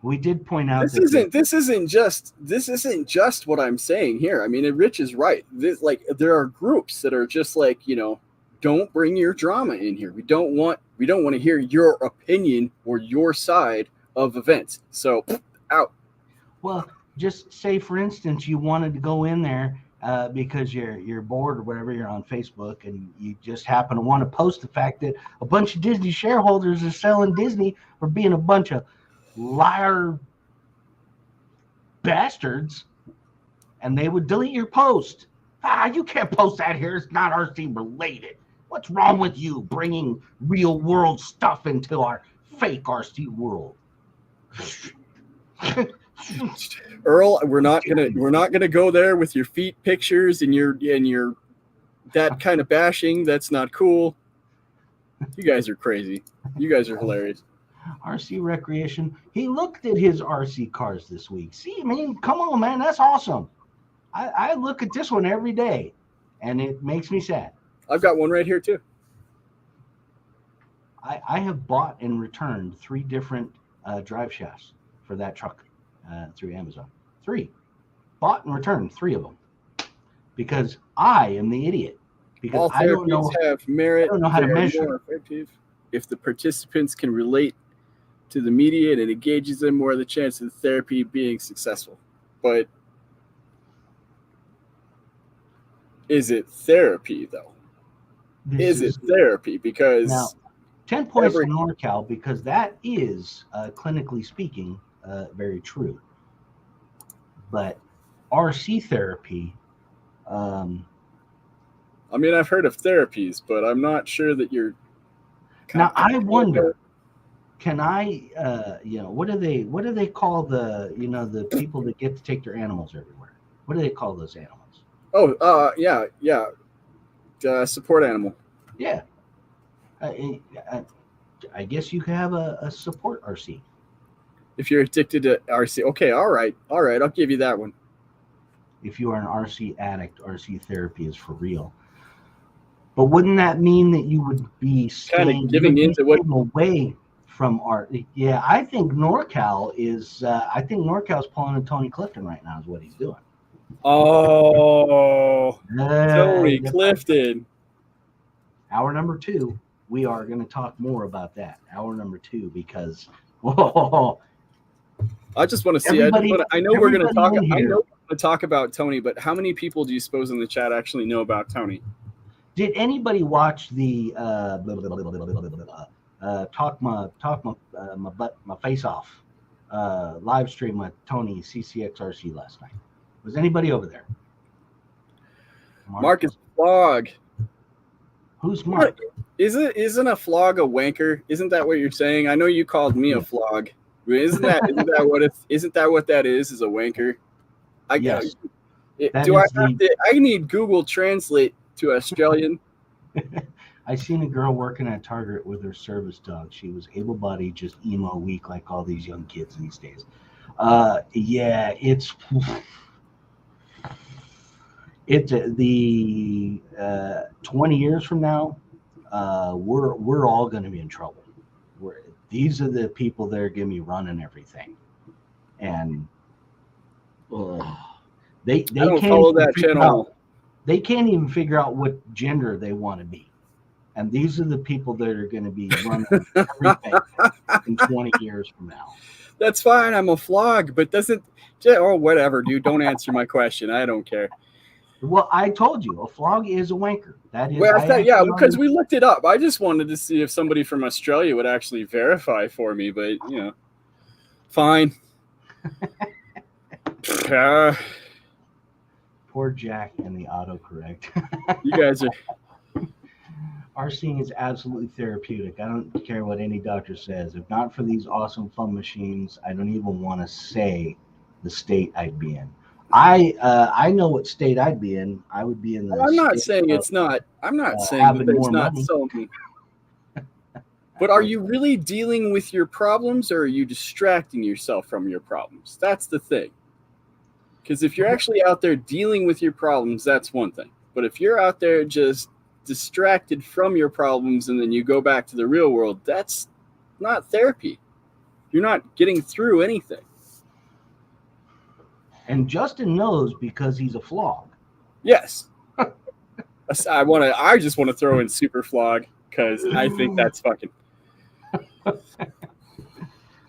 we did point out this isn't just what I'm saying here. I mean, Rich is right. There are groups that are just like, don't bring your drama in here. We don't want to hear your opinion or your side of events. So out. Well, just say, for instance, you wanted to go in there because you're bored or whatever, you're on Facebook, and you just happen to want to post the fact that a bunch of Disney shareholders are selling Disney for being a bunch of liar bastards, and they would delete your post. You can't post that here. It's not RC related. What's wrong with you bringing real world stuff into our fake RC world? Earl, we're not gonna go there with your feet pictures and your that kind of bashing. That's not cool. You guys are crazy. You guys are hilarious. RC Recreation. He looked at his RC cars this week. See, I mean, come on, man, that's awesome. I look at this one every day, and it makes me sad. I've got one right here too. I have bought and returned 3 different drive shafts for that truck through Amazon. 3. Bought and returned 3 of them because I am the idiot. Because all therapies have merit. I don't know how to measure. Effective if the participants can relate to the media and it engages them, more of the chance of the therapy being successful. But is it therapy though? Is it therapy? Because now, 10 points for NorCal, because that is clinically speaking very true. But RC therapy. I mean, I've heard of therapies, but I'm not sure that you're. Now I wonder, can I? What do they call the people that get to take their animals everywhere? What do they call those animals? Oh, yeah. Support animal. Yeah. I guess you could have a support RC. If you're addicted to RC. Okay, all right. I'll give you that one. If you are an RC addict, RC therapy is for real. But wouldn't that mean that you would be giving into what away from art? Yeah, I think NorCal is. I think NorCal's pulling a Tony Clifton right now. Is what he's doing. Oh, Tony Clifton. Hour number 2, we are going to talk more about that. Hour number 2, because I just want to see. I know we're going to talk. I know we're going to talk about Tony, but how many people do you suppose in the chat actually know about Tony? Did anybody watch the talk my face off live stream with Tony CCXRC last night? Was anybody over there? Marcus Flog. Who's Mark? Isn't a flog a wanker? Isn't that what you're saying? I know you called me a flog. Isn't that what that is a wanker? Yes. I need Google Translate to Australian. I seen a girl working at Target with her service dog. She was able-bodied, just emo weak like all these young kids these days. Yeah, it's the 20 years from now, we're all going to be in trouble. These are the people that are going to be running everything, and they don't can't follow that channel. They can't even figure out what gender they want to be, and these are the people that are going to be running everything in 20 years from now. That's fine. I'm a flog, but whatever, dude. Don't answer my question. I don't care. Well, I told you, a flog is a wanker. That is. Well, because we looked it up. I just wanted to see if somebody from Australia would actually verify for me, but fine. Poor Jack and the autocorrect. You guys are. RCing is absolutely therapeutic. I don't care what any doctor says. If not for these awesome fun machines, I don't even want to say the state I'd be in. I know what state I'd be in. I would be in the I'm not state saying of it's not. I'm not saying that having there's more not money. some. But are you really dealing with your problems, or are you distracting yourself from your problems? That's the thing. Because if you're actually out there dealing with your problems, that's one thing. But if you're out there just distracted from your problems and then you go back to the real world, that's not therapy. You're not getting through anything. And Justin knows because he's a flog. Yes. I just want to throw in super flog because I think that's fucking.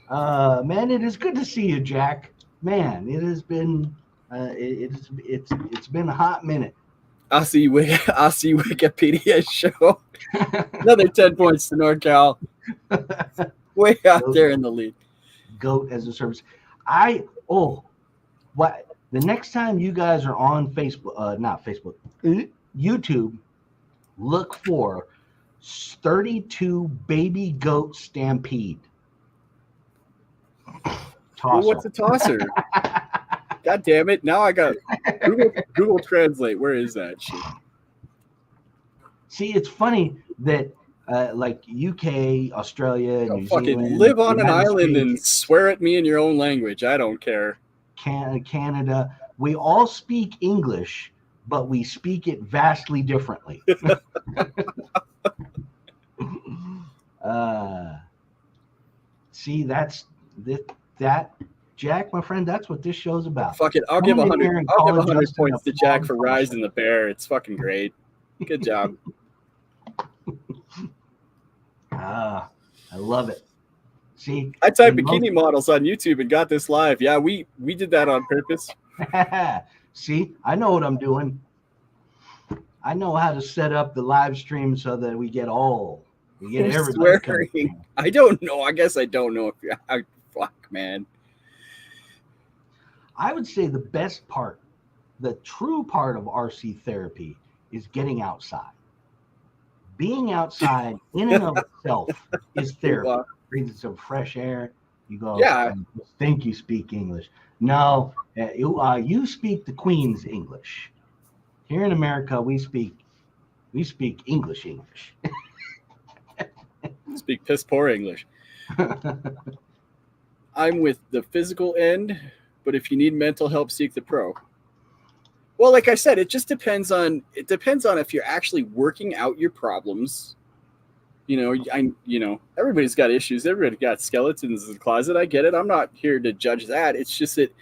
Man, it is good to see you, Jack. Man, it has been it's been a hot minute. Aussie Wikipedia show. Another 10 points to NorCal. Way out there in the lead. Goat as a service. What the next time you guys are on Facebook, not Facebook, YouTube, look for 32 baby goat stampede. Well, what's a tosser? God damn it. Now I got Google Translate. Where is that shit? See, it's funny that like UK, Australia, New Zealand, live on an United island and States, swear at me in your own language. I don't care. Canada, we all speak English, but we speak it vastly differently. See, that Jack, my friend, that's what this show's about. Fuck it. I'll give 100 points to Jack for rising the bear. It's fucking great. Good job. I love it. See, I typed bikini models on YouTube and got this live. Yeah, we did that on purpose. See, I know what I'm doing. I know how to set up the live stream so that we get everybody swearing. I don't know. I guess I don't know if you're fuck, man. I would say the best part, the true part of RC therapy is getting outside. Being outside in and of itself is therapy. Breathing some fresh air. You go, yeah. Think you speak English. No, you speak the Queen's English. Here in America, we speak English. Speak piss poor English. I'm with the physical end, but if you need mental help, seek the pro. Well, like I said, it depends on if you're actually working out your problems. Everybody's got issues. Everybody's got skeletons in the closet. I get it. I'm not here to judge that. It's just that,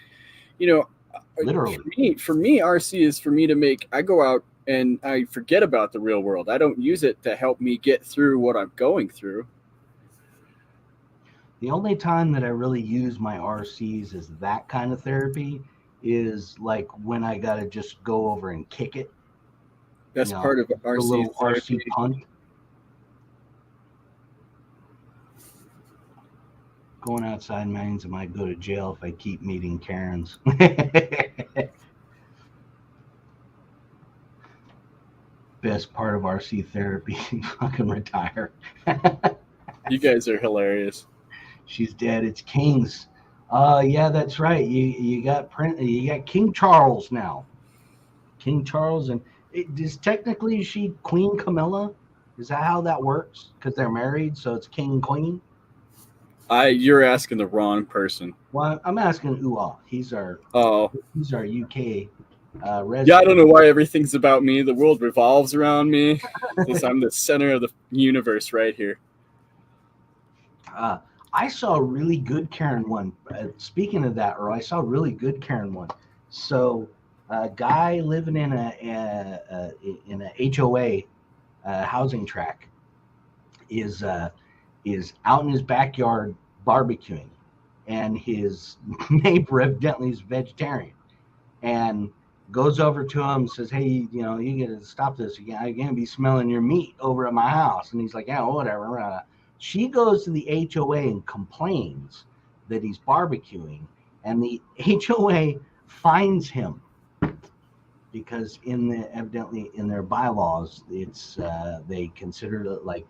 literally, for me, RC is for me to I go out and I forget about the real world. I don't use it to help me get through what I'm going through. The only time that I really use my RCs as that kind of therapy is like when I got to just go over and kick it. That's part of RC. A little RC punt. Going outside means I might go to jail if I keep meeting Karens. Best part of RC therapy, fucking retire. You guys are hilarious. She's dead. It's King's. Yeah, that's right. You got King Charles now. King Charles, and is she Queen Camilla? Is that how that works? Because they're married, so it's King and Queen. You're asking the wrong person. Well, I'm asking Uwa. He's our UK resident. Yeah, I don't know why everything's about me. The world revolves around me. Because I'm the center of the universe right here. I saw a really good Karen one. Speaking of that, I saw a really good Karen one. So, a guy living in a HOA housing tract is out in his backyard barbecuing, and his neighbor evidently is vegetarian, and goes over to him and says, "Hey, you gotta stop this. I can't be smelling your meat over at my house." And he's like, "Yeah, whatever." She goes to the HOA and complains that he's barbecuing, and the HOA fines him because evidently in their bylaws, it's they consider it like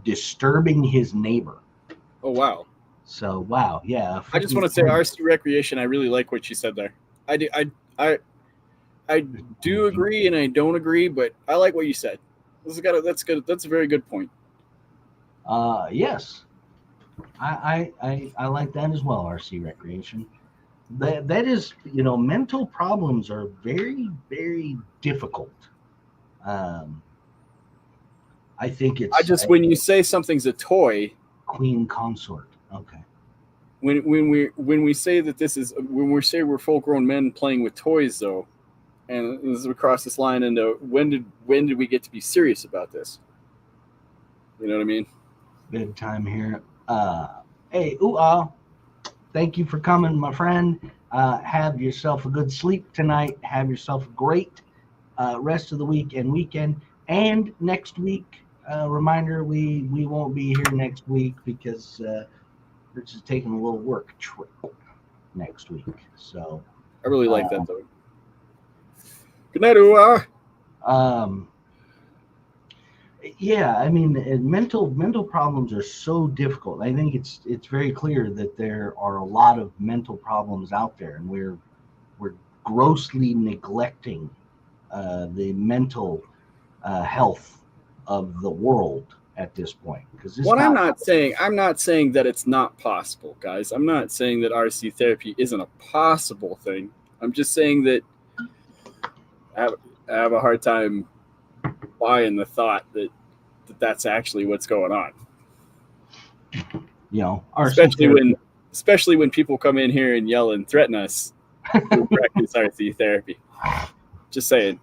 disturbing his neighbor. Oh wow. So wow, yeah. I just want to say RC recreation. I really like what you said there. I do. I do agree and I don't agree, but I like what you said. That's good. That's a very good point. Yes, I like that as well. RC recreation. That is, mental problems are very, very difficult. Um, I think I it's just a when you say something's a toy, queen consort. Okay. when we say that this is when we say we're full grown men playing with toys though, and this is across this line into when did we get to be serious about this? You know what I mean? Good time here. Hey, thank you for coming, my friend. Have yourself a good sleep tonight. Have yourself a great rest of the week and weekend. And next week, reminder, we won't be here next week because Rich is taking a little work trip next week. So I really like that though. Good night, yeah, I mean, mental problems are so difficult. I think it's very clear that there are a lot of mental problems out there, and we're grossly neglecting the mental health of the world at this point. Because I'm not saying that it's not possible, guys. I'm not saying that RC therapy isn't a possible thing. I'm just saying that I have a hard time buying the thought that that's actually what's going on. Especially when people come in here and yell and threaten us to practice RC therapy. Just saying.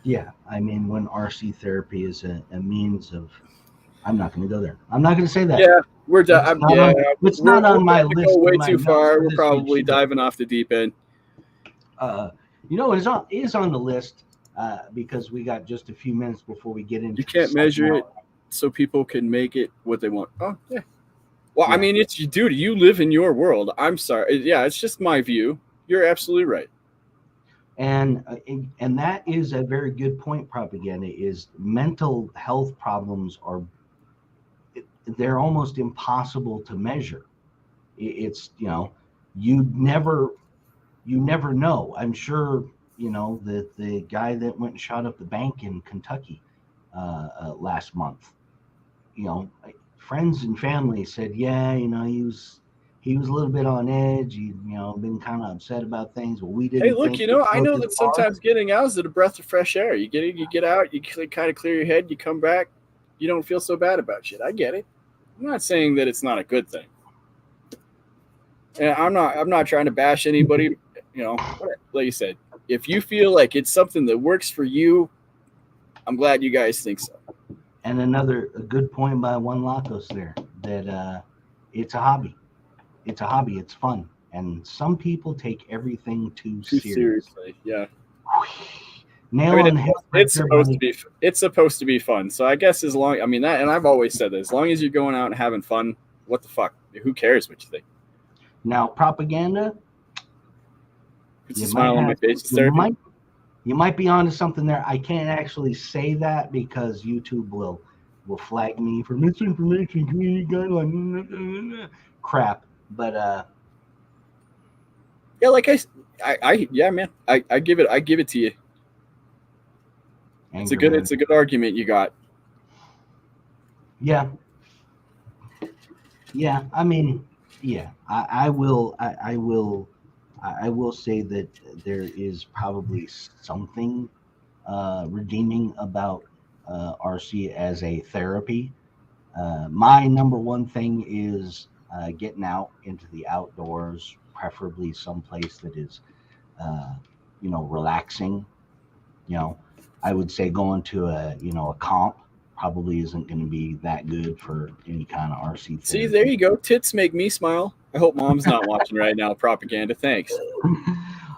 Yeah, I mean, when RC therapy is a means of, I'm not going to go there. I'm not going to say that. Yeah, we're done. It's not on my list. Go way too far. We're probably diving off the deep end. It is on the list because we got just a few minutes before we get into. You can't measure it so people can make it what they want. Oh yeah. Well, yeah. I mean, it's dude. You live in your world. I'm sorry. Yeah, it's just my view. You're absolutely right. And that is a very good point. Propaganda is mental health problems they're almost impossible to measure. It's you never know. I'm sure that the guy that went and shot up the bank in Kentucky last month, friends and family said, yeah, he was a little bit on edge. He'd been kind of upset about things. Well, we didn't. Hey, look, I know that sometimes getting out is a breath of fresh air. You get out, you kind of clear your head, you come back, you don't feel so bad about shit. I get it. I'm not saying that it's not a good thing. And I'm not trying to bash anybody. Like you said, if you feel like it's something that works for you, I'm glad you guys think so. And a good point by One Lacos there that it's a hobby. It's a hobby. It's fun. And some people take everything too seriously. Yeah. Nail on the head. It's supposed to be fun. So I guess and I've always said that as long as you're going out and having fun, what the fuck? Who cares what you think? Now, propaganda. It's a smile on my face. You might be onto something there. I can't actually say that because YouTube will flag me for misinformation, community guideline, crap. But yeah, like man, I give it to you. It's a good argument you got. Yeah. Yeah, I mean, yeah, I will say that there is probably something redeeming about RC as a therapy. My number one thing is getting out into the outdoors, preferably someplace that is, relaxing. I would say going to a comp probably isn't going to be that good for any kind of RC therapy. See, there you go. Tits make me smile. I hope Mom's not watching right now. Propaganda. Thanks.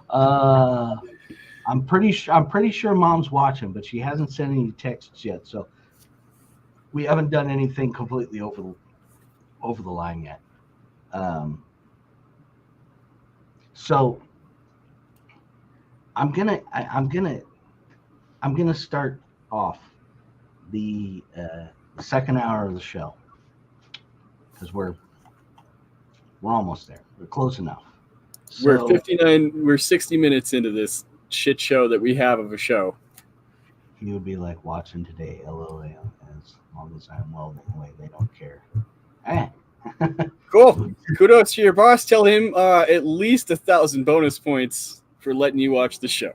I'm pretty sure Mom's watching, but she hasn't sent any texts yet, so we haven't done anything completely over the line yet. So I'm gonna start off the second hour of the show because we're almost there. We're close enough. We're So 59. We're 60 minutes into this shit show that we have of a show. he would be like watching today, LOL. As long as I'm welding away, they don't care. Eh. Cool. Kudos to your boss. Tell him at least 1,000 bonus points for letting you watch the show.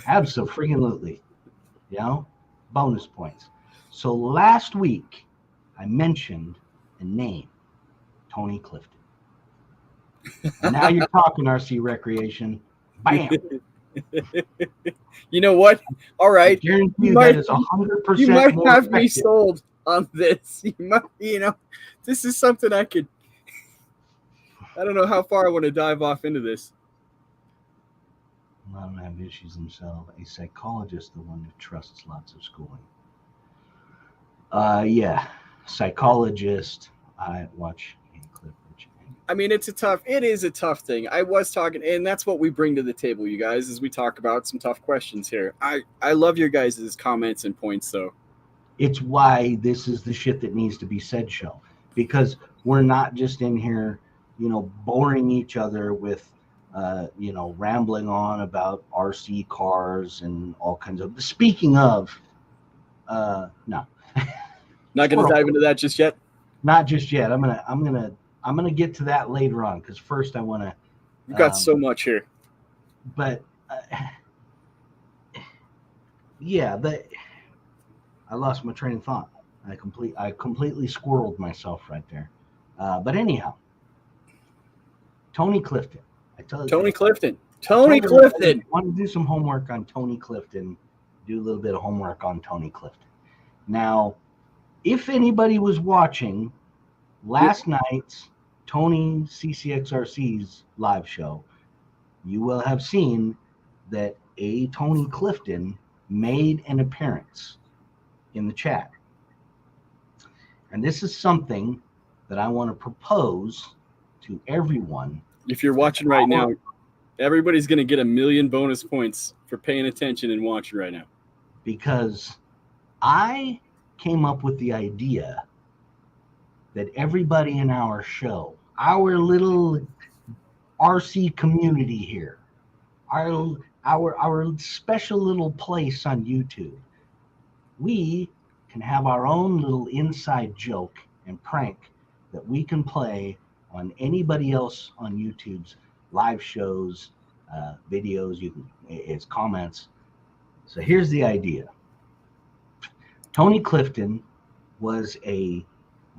Absolutely. You know, bonus points. So last week, I mentioned a name, Tony Clifton. And now you're talking RC Recreation. Bam. You know what? All right. I guarantee you that is 100% You might more have me effective. sold on this. You might, this is something I could. I don't know how far I want to dive off into this. A lot of them have issues themselves. A psychologist, the one who trusts lots of schooling. Yeah, psychologist. I watch a clip. I mean, it is a tough thing. I was talking, and that's what we bring to the table, you guys, as we talk about some tough questions here. I love your guys' comments and points, though. It's why this is the shit that needs to be said show, because we're not just in here, boring each other with, rambling on about RC cars and all kinds of. Speaking of, no, not going to dive into that just yet. Not just yet. I'm gonna get to that later on because first I want to. We've got so much here. But yeah, I lost my train of thought. I completely squirreled myself right there. But anyhow, Tony Clifton. I tell you, Tony Clifton. Tony Clifton. I want to do some homework on Tony Clifton. Do a little bit of homework on Tony Clifton. Now, if anybody was watching last night's Tony CCXRC's live show, you will have seen that a Tony Clifton made an appearance in the chat. And this is something that I want to propose to everyone. If you're watching right now, everybody's going to get 1,000,000 bonus points for paying attention and watching right now. Because I came up with the idea that everybody in our show, our little RC community here, our special little place on YouTube, we can have our own little inside joke and prank that we can play on anybody else on YouTube's live shows, videos, it's comments. So here's the idea. Tony Clifton was a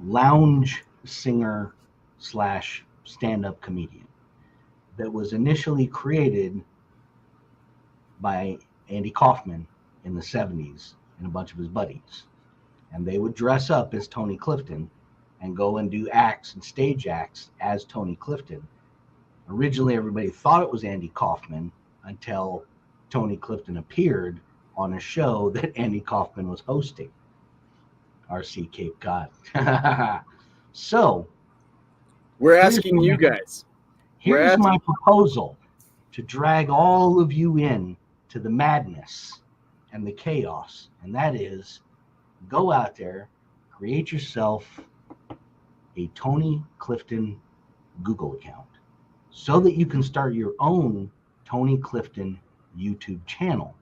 lounge singer / stand-up comedian that was initially created by Andy Kaufman in the 70s and a bunch of his buddies. And they would dress up as Tony Clifton and go and do acts and stage acts as Tony Clifton. Originally, everybody thought it was Andy Kaufman until Tony Clifton appeared on a show that Andy Kaufman was hosting, RC Cape Cod. So, we're asking you guys. Here's my proposal to drag all of you in to the madness and the chaos, and that is go out there, create yourself a Tony Clifton Google account so that you can start your own Tony Clifton YouTube channel.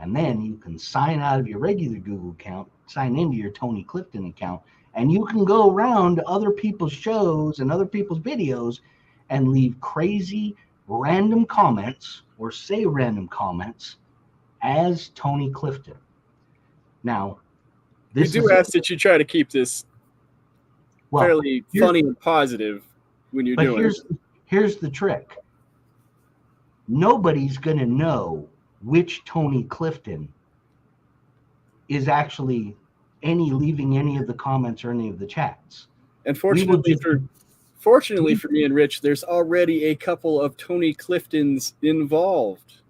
And then you can sign out of your regular Google account, sign into your Tony Clifton account, and you can go around to other people's shows and other people's videos and leave crazy random comments or say random comments as Tony Clifton. Now, we do ask that you try to keep this fairly funny and positive when you're doing it. Here's the trick. Nobody's going to know which Tony Clifton is actually leaving any of the comments or any of the chats. And fortunately for me and Rich, there's already a couple of Tony Cliftons involved.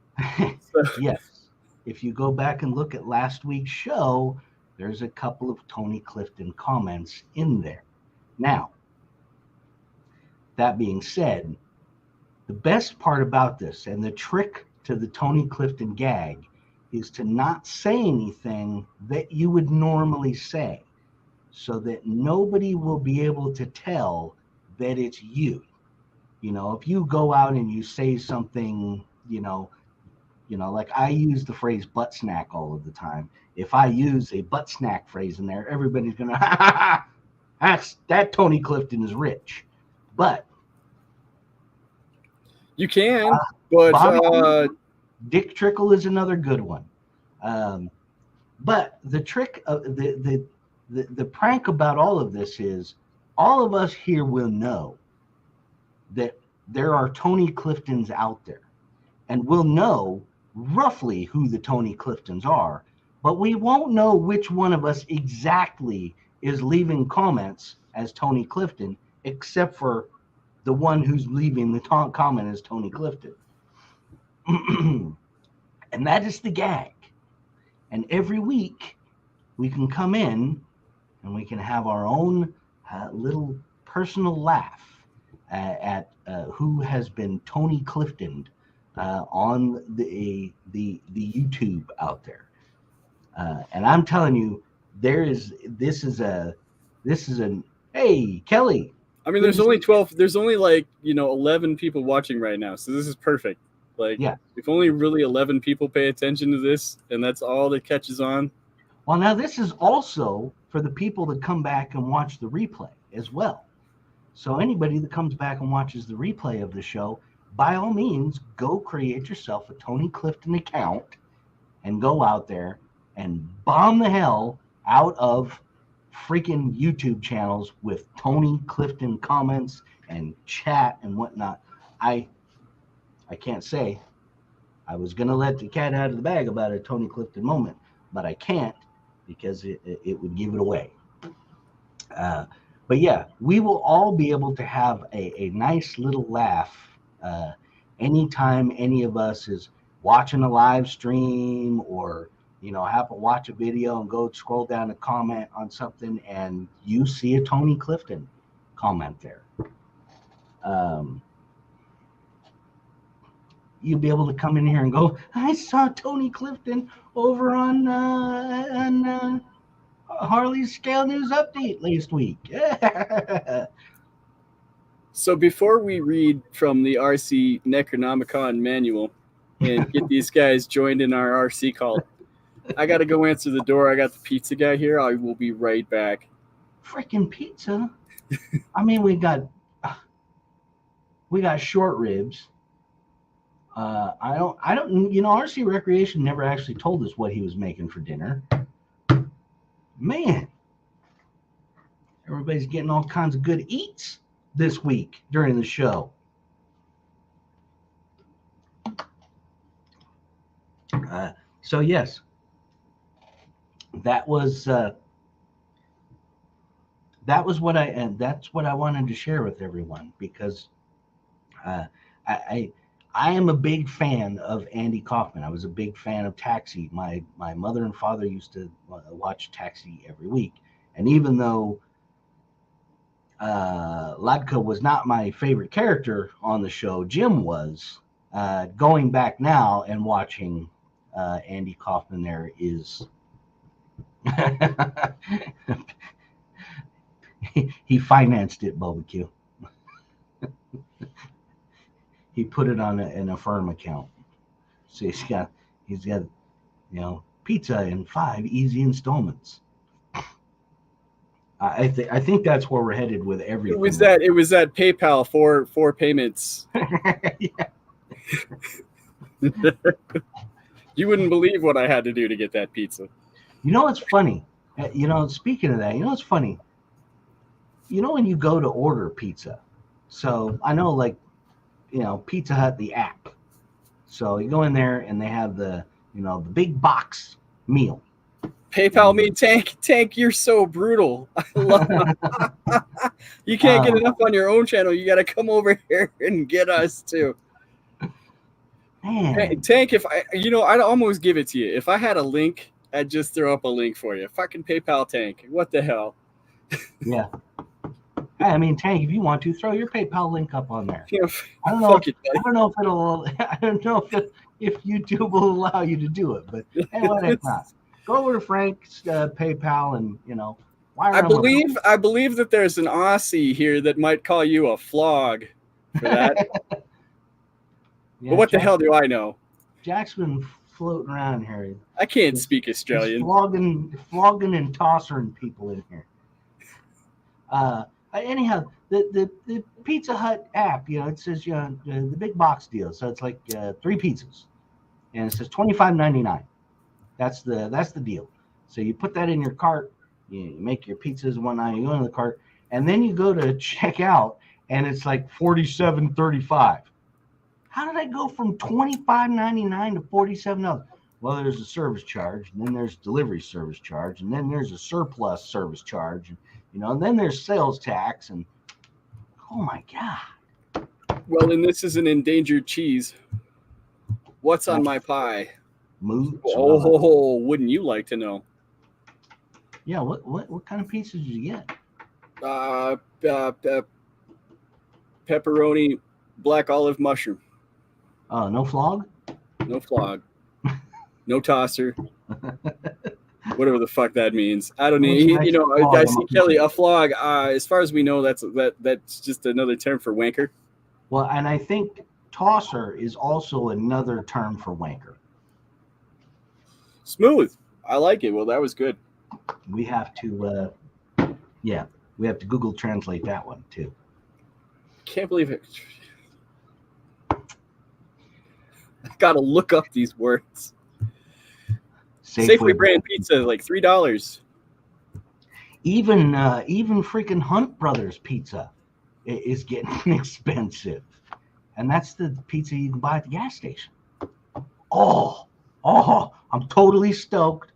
Yes. If you go back and look at last week's show, there's a couple of Tony Clifton comments in there. Now, that being said, the best part about this and the trick to the Tony Clifton gag is to not say anything that you would normally say, so that nobody will be able to tell that it's you. If you go out and you say something, like I use the phrase butt snack all of the time. If I use a butt snack phrase in there, everybody's gonna ha ha ha. That Tony Clifton is rich. But you can, but Bobby, Dick Trickle is another good one. But the trick of the prank about all of this is all of us here will know that there are Tony Cliftons out there, and we'll know roughly who the Tony Cliftons are, but we won't know which one of us exactly is leaving comments as Tony Clifton, except for the one who's leaving the comment as Tony Clifton. And that is the gag. And every week we can come in and we can have our own little personal laugh at who has been Tony Cliftoned on the YouTube out there. And I'm telling you, this is an hey, Kelly. I mean, there's only 12. There's only 11 people watching right now, so this is perfect. If only really 11 people pay attention to this, and that's all that catches on. Well, now this is also for the people that come back and watch the replay as well. So anybody that comes back and watches the replay of the show, by all means, go create yourself a Tony Clifton account and go out there and bomb the hell out of freaking YouTube channels with Tony Clifton comments and chat and whatnot. I can't say. I was going to let the cat out of the bag about a Tony Clifton moment, but I can't because it would give it away. But yeah, we will all be able to have a nice little laugh anytime any of us is watching a live stream or happen to watch a video and go scroll down and comment on something and you see a Tony Clifton comment there. You'll be able to come in here and go, I saw Tony Clifton over on Harley's Scale News Update last week. So before we read from the RC Necronomicon manual and get these guys joined in our RC cult, I got to go answer the door. I got the pizza guy here. I will be right back. Freaking pizza. I mean, we got short ribs. I don't, RC Recreation never actually told us what he was making for dinner. Man, everybody's getting all kinds of good eats this week during the show. So yes, that's what I wanted to share with everyone, because I am a big fan of Andy Kaufman. I was a big fan of Taxi. My mother and father used to watch Taxi every week. And even though Ladka was not my favorite character on the show, Jim was, going back now and watching Andy Kaufman there is... he financed it, Barbecue. He put it on an Affirm account. So he's got pizza in 5 easy installments. I think that's where we're headed with everything. It was that PayPal for payments. You wouldn't believe what I had to do to get that pizza. It's funny. Speaking of that, it's funny. When you go to order pizza, so I know Pizza Hut, the app. So you go in there and they have the big box meal. PayPal me, Tank, you're so brutal. I love it. You can't get enough on your own channel. You got to come over here and get us too. Man. Tank, I'd almost give it to you. If I had a link, I'd just throw up a link for you. Fucking PayPal Tank. What the hell? Yeah. I mean, Tank, if you want to, throw your PayPal link up on there. You know, I don't know. fuck If, it, buddy. I don't know if it'll. I don't know if YouTube will allow you to do it. But hey, what if not? Go over to Frank's PayPal and wire him. I believe that there's an Aussie here that might call you a flog for that. Yeah, but what the hell do I know? Jack's been floating around here. I can't speak Australian. He's flogging and tossing people in here. Anyhow, the Pizza Hut app, it says the big box deal. So it's like 3 pizzas, and it says $25.99. That's the deal. So you put that in your cart. You make your pizzas one night. You go in the cart, and then you go to check out, and it's like $47.35. How did I go from $25.99 to $47? Well, there's a service charge, and then there's delivery service charge, and then there's a surplus service charge, and then there's sales tax, and oh my God. Well, and this is an endangered cheese. What's on my pie? Mooch. Oh, wouldn't you like to know? Yeah, what kind of pizzas did you get? Pepperoni, black olive mushroom. No flog? No flog. No tosser. Whatever the fuck that means. I don't know. I see Kelly, a flog. As far as we know, that's just another term for wanker. Well, and I think tosser is also another term for wanker. Smooth. I like it. Well, that was good. We have to, we have to Google translate that one too. Can't believe it. I gotta look up these words. Safeway brand pizza, like $3. Even freaking Hunt Brothers pizza is getting expensive, and that's the pizza you can buy at the gas station. Oh, I'm totally stoked.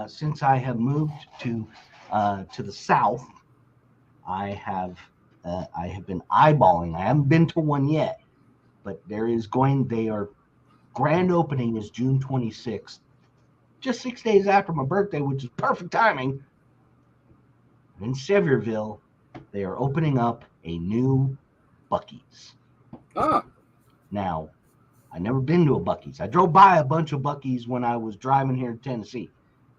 Since I have moved to the south, I have been eyeballing. I haven't been to one yet, but they are grand opening is June 26th, just 6 days after my birthday, which is perfect timing. In Sevierville, they are opening up a new Buc-ee's. Now, I've never been to a Buc-ee's. I drove by a bunch of Buc-ee's when I was driving here to Tennessee,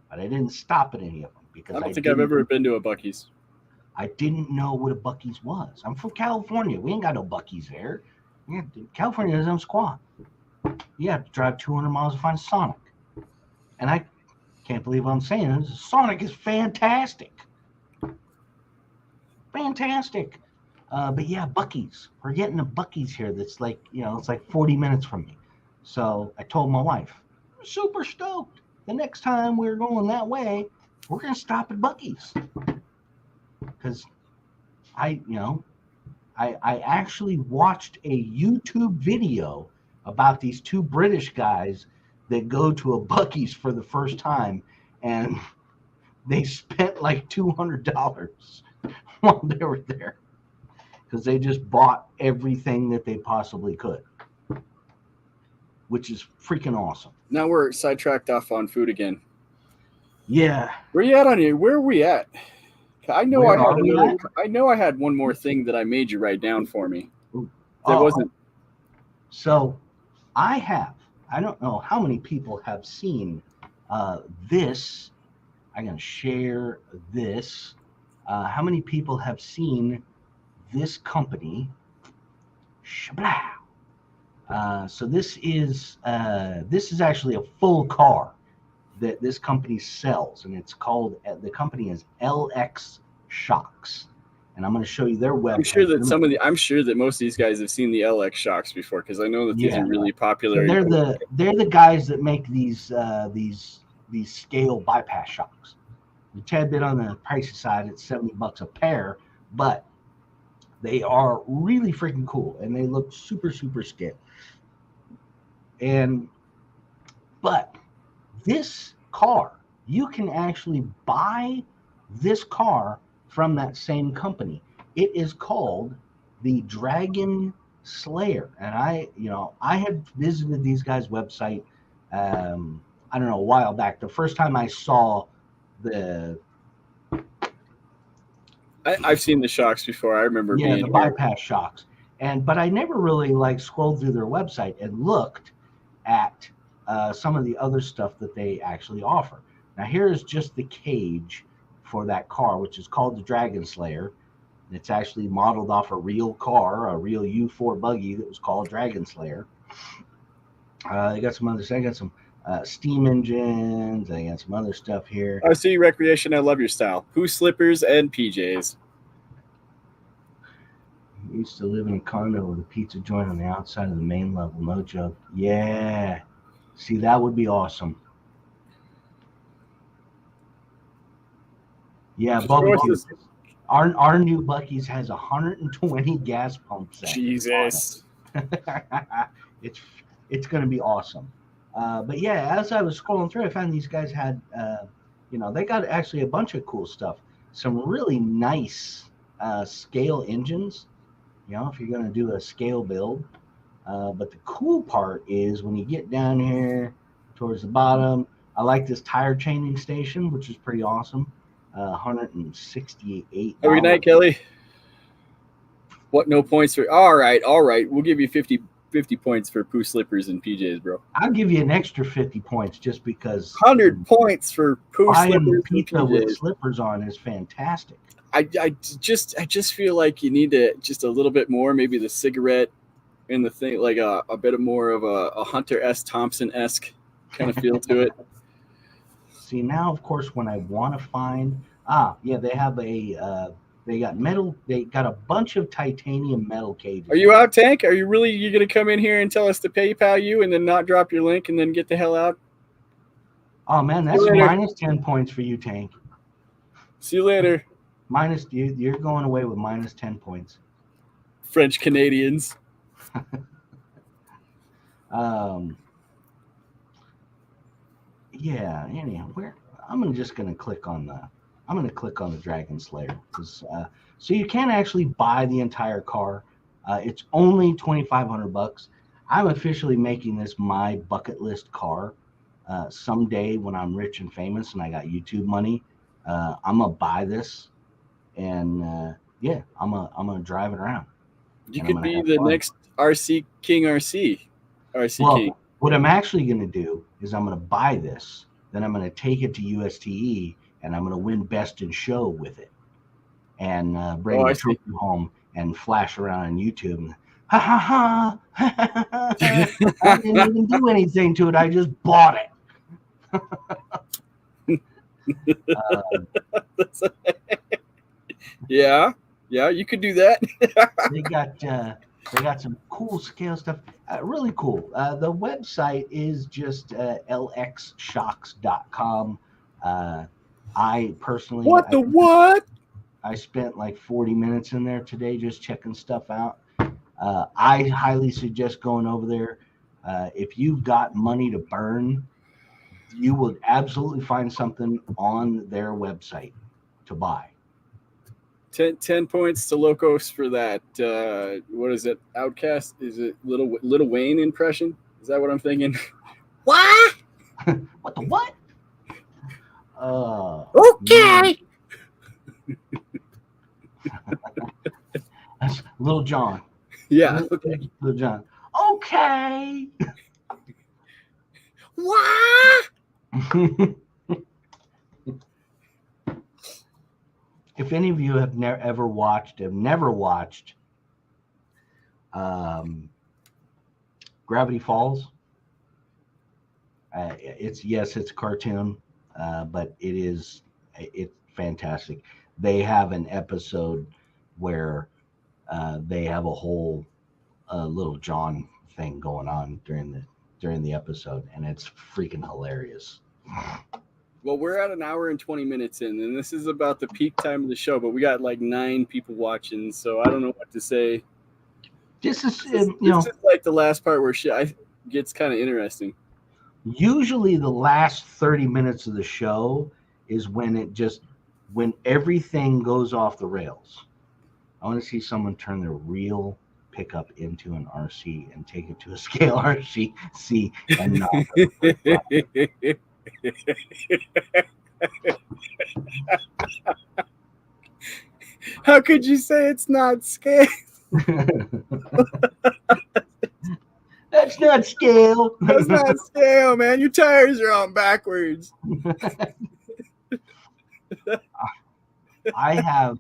but I didn't stop at any of them because I don't think I've ever been to a Buc-ee's. I didn't know what a Buc-ee's was. I'm from California. We ain't got no Buc-ee's there. Yeah, California doesn't have squat. You have to drive 200 miles to find a Sonic. And I can't believe what I'm saying. Sonic is fantastic. Fantastic. But yeah, Buc-ee's. We're getting a Buc-ee's here that's like, it's like 40 minutes from me. So I told my wife, I'm super stoked. The next time we're going that way, we're going to stop at Buc-ee's. Because I actually watched a YouTube video about these 2 British guys that go to a Buc-ee's for the first time, and they spent like $200 while they were there because they just bought everything that they possibly could, which is freaking awesome. Now we're sidetracked off on food again. Yeah. Where you at on here? Where are we at? I know I had one more thing that I made you write down for me. Wasn't. So I don't know how many people have seen this. I'm going to share this. How many people have seen this company? So this is actually a full car that this company sells, and it's called, the company is LX Shocks, and I'm going to show you their website. I'm sure that most of these guys have seen the LX Shocks before, because I know that these are really popular. So they're the guys that make these scale bypass shocks. A tad bit on the pricey side, it's $70 a pair, but they are really freaking cool, and they look super, super scale. But this car, you can actually buy this car from that same company. It is called the Dragon Slayer, and I had visited these guys' website. I don't know, a while back. The first time I saw the I've seen the shocks before. I remember Yeah, being the here. bypass shocks. But I never really like scrolled through their website and looked at some of the other stuff that they actually offer. Now here's just the cage for that car, which is called the Dragon Slayer. It's actually modeled off a real car, a real U4 buggy that was called Dragon Slayer. They got some other stuff. I got some steam engines. I got some other stuff here. RC Recreation, I love your style. Poo slippers and PJs. I used to live in a condo with a pizza joint on the outside of the main level. No joke. Yeah. See, that would be awesome. Yeah, barbecue. Our new Buc-ee's has 120 gas pumps. Jesus. It's going to be awesome. But yeah, as I was scrolling through, I found these guys had, they got actually a bunch of cool stuff. Some really nice scale engines, if you're going to do a scale build. But the cool part is when you get down here towards the bottom, I like this tire changing station, which is pretty awesome. $168. Have a good night, Kelly. What? No points for? All right. We'll give you 50 points for poo slippers and PJs, bro. I'll give you an extra 50 points just because 100 points for poo slippers pizza and PJs with slippers on is fantastic. I just feel like you need to just a little bit more, maybe the cigarette and the thing, like a bit more of a Hunter S. Thompson-esque kind of feel to it. See, now, of course, when I want to find, they have they got a bunch of titanium metal cages. Are you out, Tank? Are you going to come in here and tell us to PayPal you and then not drop your link and then get the hell out? Oh, man, that's minus 10 points for you, Tank. See you later. You're going away with minus 10 points. French Canadians. Yeah. Anyhow, I'm just gonna click on the Dragon Slayer so you can actually buy the entire car. It's only $2,500. I'm officially making this my bucket list car. Someday when I'm rich and famous and I got YouTube money, I'm gonna buy this, and I'm gonna drive it around. You could be the next RC King RC King. What I'm actually going to do is I'm going to buy this, then I'm going to take it to USTE, and I'm going to win Best in Show with it, and bring the trophy home and flash around on YouTube. And, ha! I didn't even do anything to it. I just bought it. Yeah, you could do that. They got some cool scale stuff. Really cool. The website is just lxshocks.com. I personally... What? I spent like 40 minutes in there today just checking stuff out. I highly suggest going over there. If you've got money to burn, you will absolutely find something on their website to buy. 10 points to Locos for that. What is it? Outcast? Is it Little Wayne impression? Is that what I'm thinking? What? What the what? Okay. That's Little John. Yeah. Okay. Little John. Okay. What? If any of you have never watched Gravity Falls, it's a cartoon, but it's fantastic. They have an episode where they have a whole Little John thing going on during the episode, and it's freaking hilarious. Well, we're at an hour and 20 minutes in, and this is about the peak time of the show, but we got like 9 people watching, so I don't know what to say. This is like the last part where shit gets kind of interesting. Usually the last 30 minutes of the show is when everything goes off the rails. I want to see someone turn their real pickup into an RC and take it to a scale RC and not. How could you say it's not scale? That's not scale. That's not scale, man. Your tires are on backwards. I have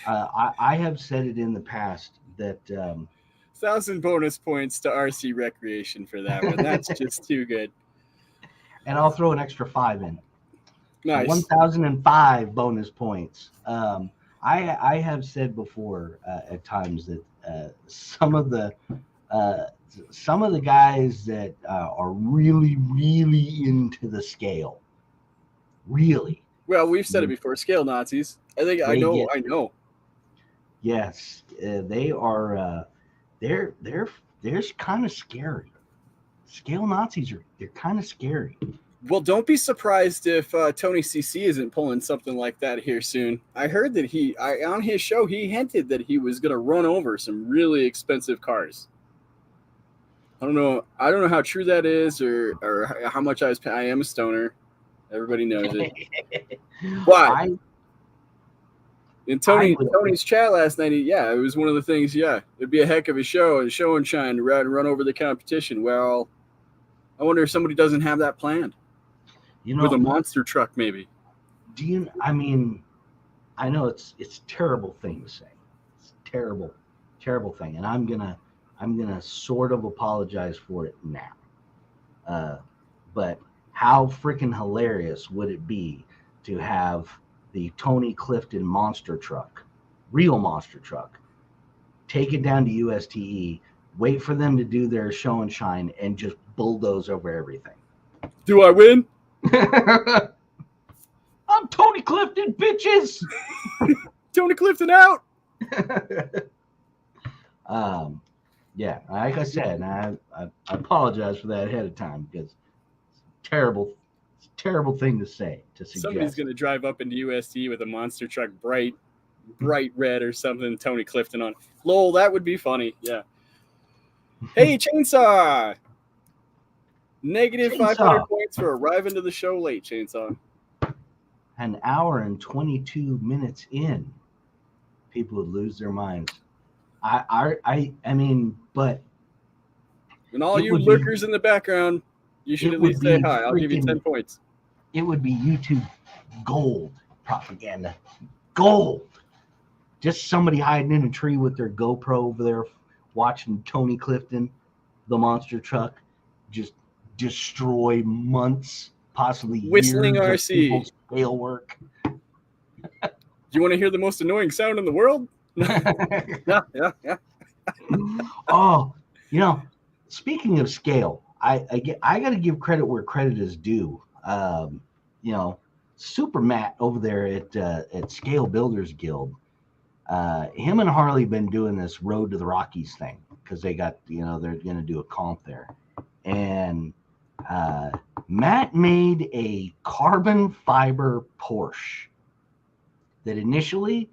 I have said it in the past that 1,000 bonus points to RC Recreation for that one. That's just too good. and I'll throw an extra 5 in. Nice. 1,005 bonus points. I have said before at times that some of the guys that are really into the scale, really. Well, we've said it before. Scale Nazis. I think I know. Yes, they are. They're kind of scary. Scale Nazis they're kind of scary. Well, don't be surprised if Tony CC isn't pulling something like that here soon. I heard that on his show, he hinted that he was going to run over some really expensive cars. I don't know how true that is or how much I am a stoner. Everybody knows it. But in Tony's chat last night, it was one of the things. Yeah, it'd be a heck of a show and shine to run over the competition. Well, I wonder if somebody doesn't have that planned. With a monster truck, maybe. I mean, I know it's a terrible thing to say. It's a terrible thing, and I'm gonna sort of apologize for it now. But how freaking hilarious would it be to have the Tony Clifton monster truck, real monster truck, take it down to USTE, wait for them to do their show and shine, and just bulldoze over everything? Do I win? I'm Tony Clifton, bitches. Tony Clifton out. Yeah, like I said, I apologize for that ahead of time because it's a terrible thing to say, to suggest. Somebody's going to drive up into UST with a monster truck, bright red or something, Tony Clifton on. Lol, that would be funny. Yeah. Hey, Chainsaw. Negative 500 points for arriving to the show late, Chainsaw. An hour and 22 minutes in, people would lose their minds. I mean, but. And all you lurkers in the background, you should at least say hi. I'll give you 10 points. It would be YouTube gold propaganda. Gold. Just somebody hiding in a tree with their GoPro over there watching Tony Clifton, the monster truck, just destroy months, possibly whistling years RC of people's scale work. Do you want to hear the most annoying sound in the world? Yeah. Oh, speaking of scale, I got to give credit where credit is due. Super Matt over there at Scale Builders Guild, him and Harley been doing this Road to the Rockies thing because they got, they're going to do a comp there. And Matt made a carbon fiber Porsche that initially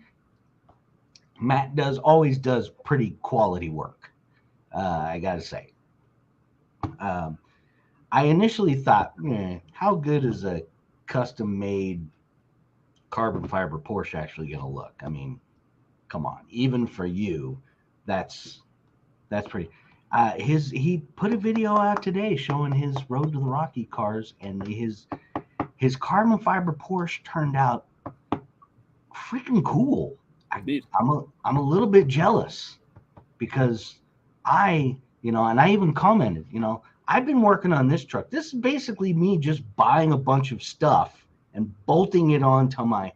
Matt always does pretty quality work. I got to say. I initially thought, how good is a custom-made carbon fiber Porsche actually going to look? I mean, come on. Even for you, that's pretty. He put a video out today showing his Road to the Rocky cars, and his carbon fiber Porsche turned out freaking cool. I'm a little bit jealous because and I even commented, I've been working on this truck. This is basically me just buying a bunch of stuff and bolting it onto my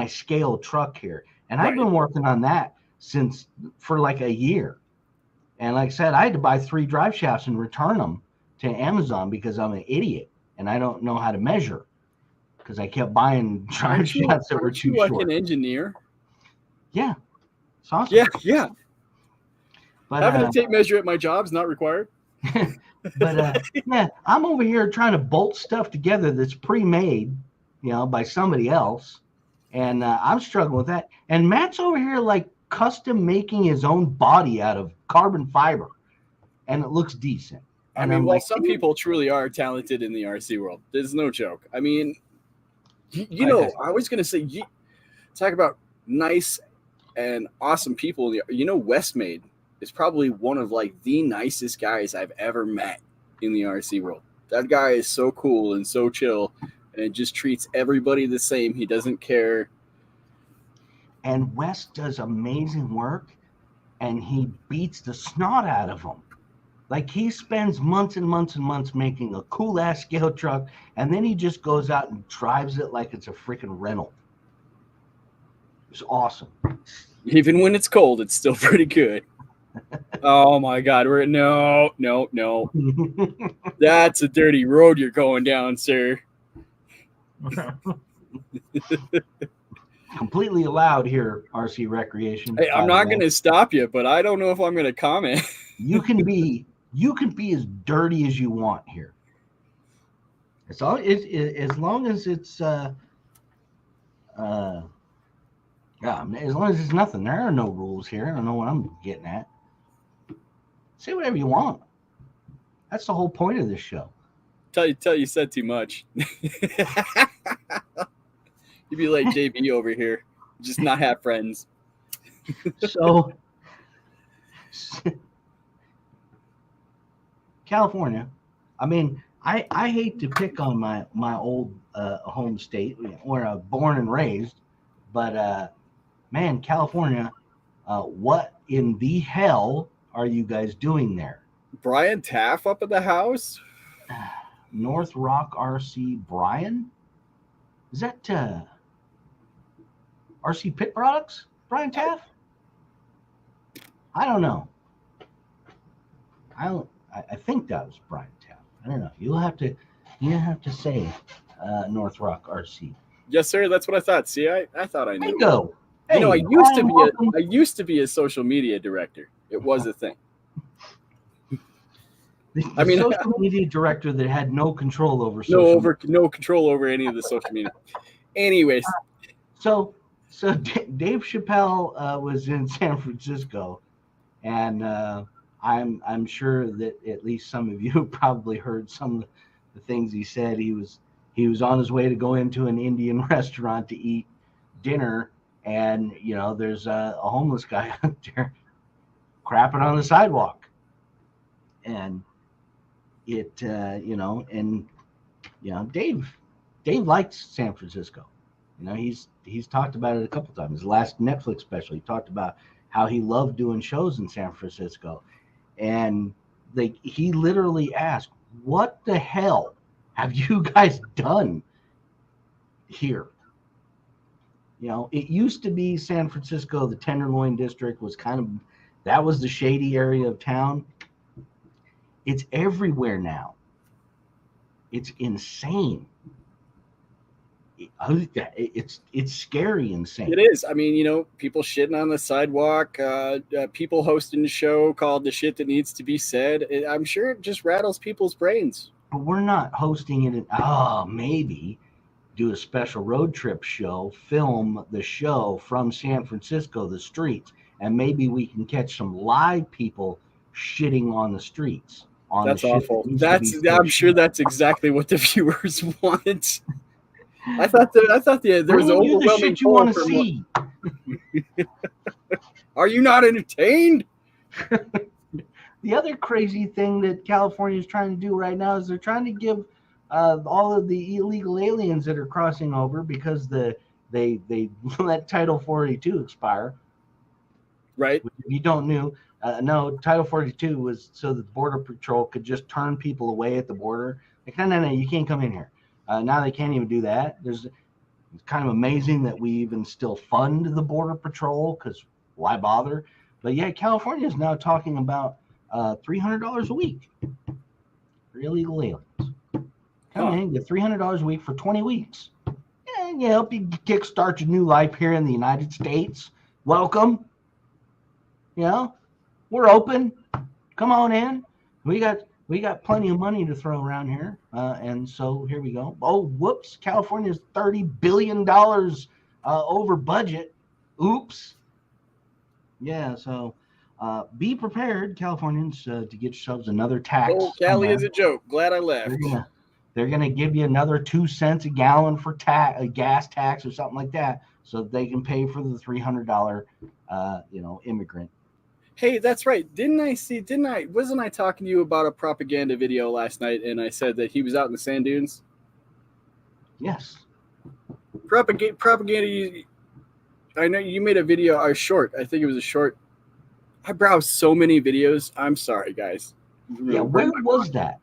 scale truck here. And right. I've been working on that for like a year. And like I said, I had to buy 3 drive shafts and return them to Amazon because I'm an idiot and I don't know how to measure because I kept buying drive shafts that were too short. Like an engineer? Yeah. It's awesome. Yeah. But having a tape measure at my job is not required. But I'm over here trying to bolt stuff together that's pre-made, by somebody else, and I'm struggling with that. And Matt's over here like custom making his own body out of carbon fiber, and it looks decent. And I mean, some people truly are talented in the RC world. There's no joke. I mean, I was going to say, talk about nice and awesome people. You know, Westmade is probably one of like the nicest guys I've ever met in the RC world. That guy is so cool and so chill, and just treats everybody the same. He doesn't care. And Wes does amazing work, and he beats the snot out of them. Like, he spends months and months and months making a cool ass scale truck, and then he just goes out and drives it like it's a freaking rental. It's awesome. Even when it's cold, it's still pretty good. Oh my God, no. That's a dirty road you're going down, sir. Completely allowed here, RC Recreation. Hey, I'm not going to stop you, but I don't know if I'm going to comment. You can be as dirty as you want here. As long as it's as long as it's nothing. There are no rules here. I don't know what I'm getting at. Say whatever you want. That's the whole point of this show. Tell you said too much. You'd be like JB over here, just not have friends. So, California. I mean, I hate to pick on my old home state where I was born and raised, but man, California, what in the hell are you guys doing there? Brian Taff up at the house? North Rock RC Brian? Is that RC Pit Products? Brian Taff? I don't know. I think that was Brian Taff. I don't know. You have to say North Rock RC. Yes, sir. That's what I thought. See, I thought I knew. Bingo. Hey, I used to be a social media director. It was a thing. The social media director that had no control over no control over any of the social media. Anyways, so Dave Chappelle was in San Francisco, and I'm sure that at least some of you have probably heard some of the things he said. He was on his way to go into an Indian restaurant to eat dinner, and there's a homeless guy out there crapping on the sidewalk, and Dave likes San Francisco. He's talked about it a couple times. His last Netflix special, he talked about how he loved doing shows in San Francisco, and he literally asked, "What the hell have you guys done here?" It used to be San Francisco, the Tenderloin District that was the shady area of town. It's everywhere now. It's insane. It's scary insane. It is. I mean, people shitting on the sidewalk, people hosting a show called The Shit That Needs to Be Said. I'm sure it just rattles people's brains. But we're not hosting it. Maybe do a special road trip show, film the show from San Francisco, the streets, and maybe we can catch some live people shitting on the streets. That's awful. I'm sure that's exactly what the viewers want. I thought there was an overwhelming the shit you want to see. Are you not entertained? The other crazy thing that California is trying to do right now is they're trying to give all of the illegal aliens that are crossing over, because they let Title 42 expire. Right. If you don't know, no, Title 42 was so that the Border Patrol could just turn people away at the border. Like, no, you can't come in here. Now they can't even do that. It's kind of amazing that we even still fund the Border Patrol, because why bother? But yeah, California is now talking about $300 a week for illegal aliens. Come in, get $300 a week for 20 weeks. And help you kickstart your new life here in the United States. Welcome. We're open. Come on in. We got plenty of money to throw around here, and so here we go. Oh, whoops! California's $30 billion over budget. Oops. Yeah, so be prepared, Californians, to get yourselves another tax. Oh, Cali is a joke. Glad I left. They're gonna give you another 2 cents a gallon for a gas tax or something like that, so they can pay for the $300 immigrant. Hey, that's right. Wasn't I talking to you about a propaganda video last night and I said that he was out in the sand dunes? Yes. Propaganda. I know you made a video, a short. I think it was a short. I browsed so many videos. I'm sorry, guys. Yeah, where was that?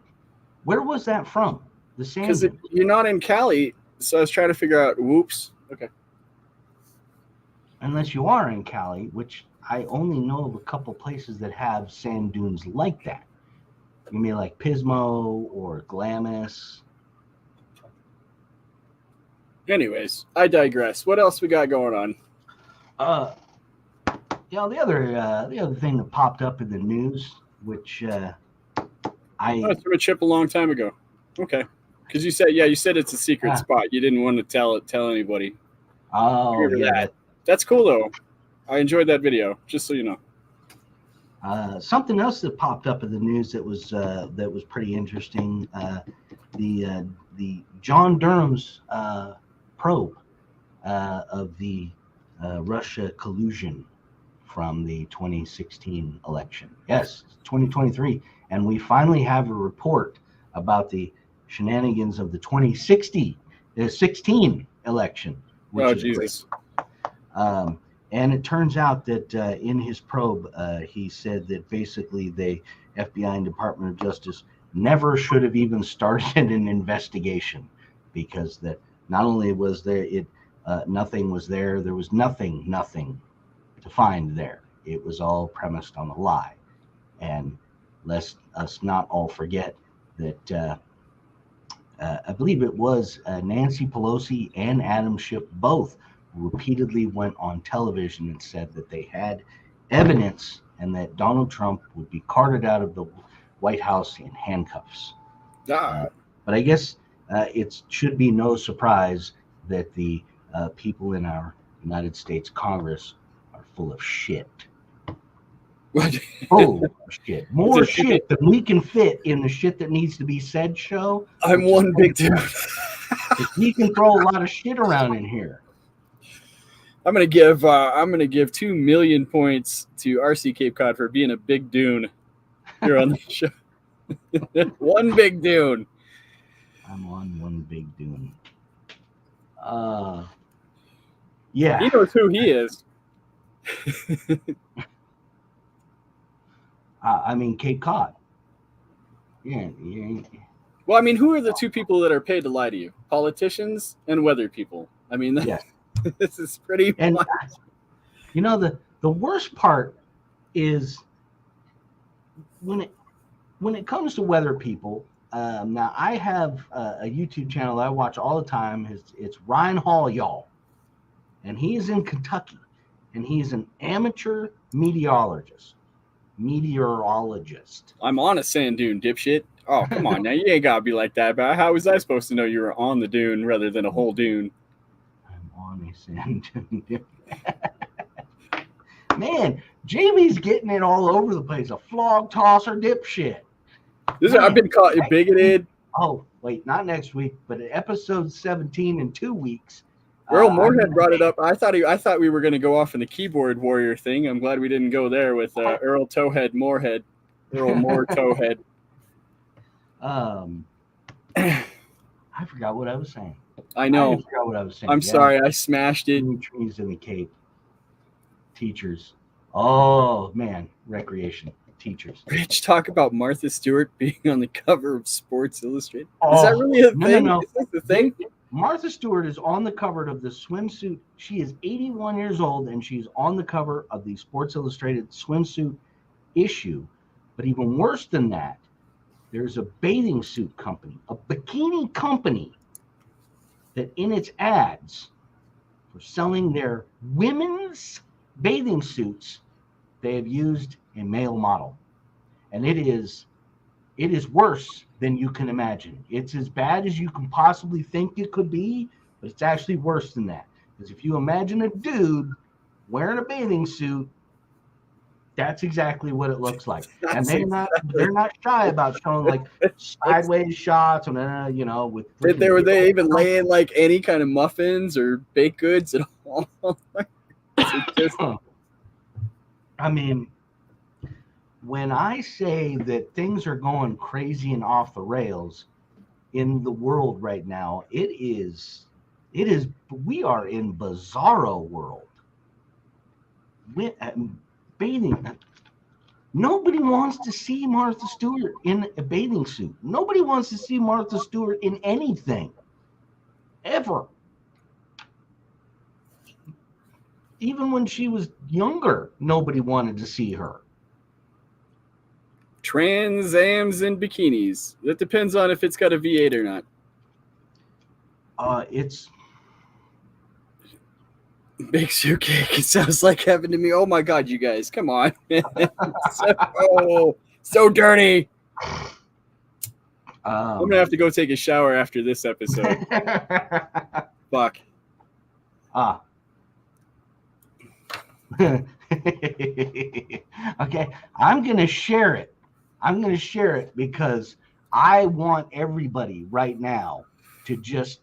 Where was that from? The sand Because dunes. you're not in Cali, so I was trying to figure out. Whoops. Okay. Unless you are in Cali, which I only know of a couple places that have sand dunes like that. You mean like Pismo or Glamis? Anyways, I digress. What else we got going on? The other thing that popped up in the news, which it's from a chip a long time ago. Okay, because you said it's a secret spot. You didn't want to tell anybody. Oh yeah, that's cool though. I enjoyed that video. Just so you know. Something else that popped up in the news that was pretty interesting. The John Durham's probe of the Russia collusion from the 2016 election. Yes, 2023, and we finally have a report about the shenanigans of the 2016 election. Oh Jesus! And it turns out that in his probe, he said that basically the FBI and Department of Justice never should have even started an investigation, because that not only was there nothing was there, there was nothing to find there. It was all premised on a lie. And lest us not all forget that I believe it was Nancy Pelosi and Adam Schiff both repeatedly went on television and said that they had evidence and that Donald Trump would be carted out of the White House in handcuffs. But I guess it should be no surprise that the people in our United States Congress are full of shit. Full of shit. More shit than we can fit in the shit that needs to be said show. I'm one big dude. We can throw a lot of shit around in here. I'm gonna give 2 million points to RC Cape Cod for being a big dune here on the show. One big dune. I'm on one big dune. Yeah. He knows who he is. I mean, Cape Cod. Yeah. Well, I mean, who are the two people that are paid to lie to you? Politicians and weather people. I mean, yes. This is pretty much. You know, the worst part is when it comes to weather people. Now, I have a YouTube channel that I watch all the time. It's Ryan Hall, y'all. And he is in Kentucky. And he is an amateur meteorologist. I'm on a sand dune, dipshit. Oh, come on. Now, you ain't got to be like that. But how was I supposed to know you were on the dune rather than a whole dune? I'm on a sand dune. Man, Jamie's getting it all over the place. A flog tosser dipshit. I've been caught bigoted. Oh, wait, not next week, but episode 17 in 2 weeks. Earl Moorhead brought it up. I thought we were going to go off in the keyboard warrior thing. I'm glad we didn't go there with Earl Towhead Moorhead. Earl Moore Towhead. I forgot what I was saying. I know. I forgot what I was saying. I'm sorry. I smashed it. Trees in the Cape. Teachers. Oh, man. Recreation. Teachers. Rich, talk about Martha Stewart being on the cover of Sports Illustrated. Is that really a thing? No. Is that the thing? Martha Stewart is on the cover of the swimsuit. She is 81 years old, and she's on the cover of the Sports Illustrated swimsuit issue. But even worse than that, there's a bathing suit company, a bikini company, that in its ads for selling their women's bathing suits, they have used a male model. And it is worse than you can imagine. It's as bad as you can possibly think it could be, but it's actually worse than that. Because if you imagine a dude wearing a bathing suit, that's exactly what it looks like. And they're not shy about showing like sideways shots and with. Were they even laying like any kind of muffins or baked goods at all? I mean, when I say that things are going crazy and off the rails in the world right now, we are in bizarro world. Bathing. Nobody wants to see Martha Stewart in a bathing suit. Nobody wants to see Martha Stewart in anything, ever. Even when she was younger, nobody wanted to see her. Trans Ams and bikinis. That depends on if it's got a V8 or not. It's Big cake. It sounds like heaven to me. Oh my God, you guys, come on. so dirty. I'm gonna have to go take a shower after this episode. Fuck. Okay, I'm gonna share it. Because I want everybody right now to just.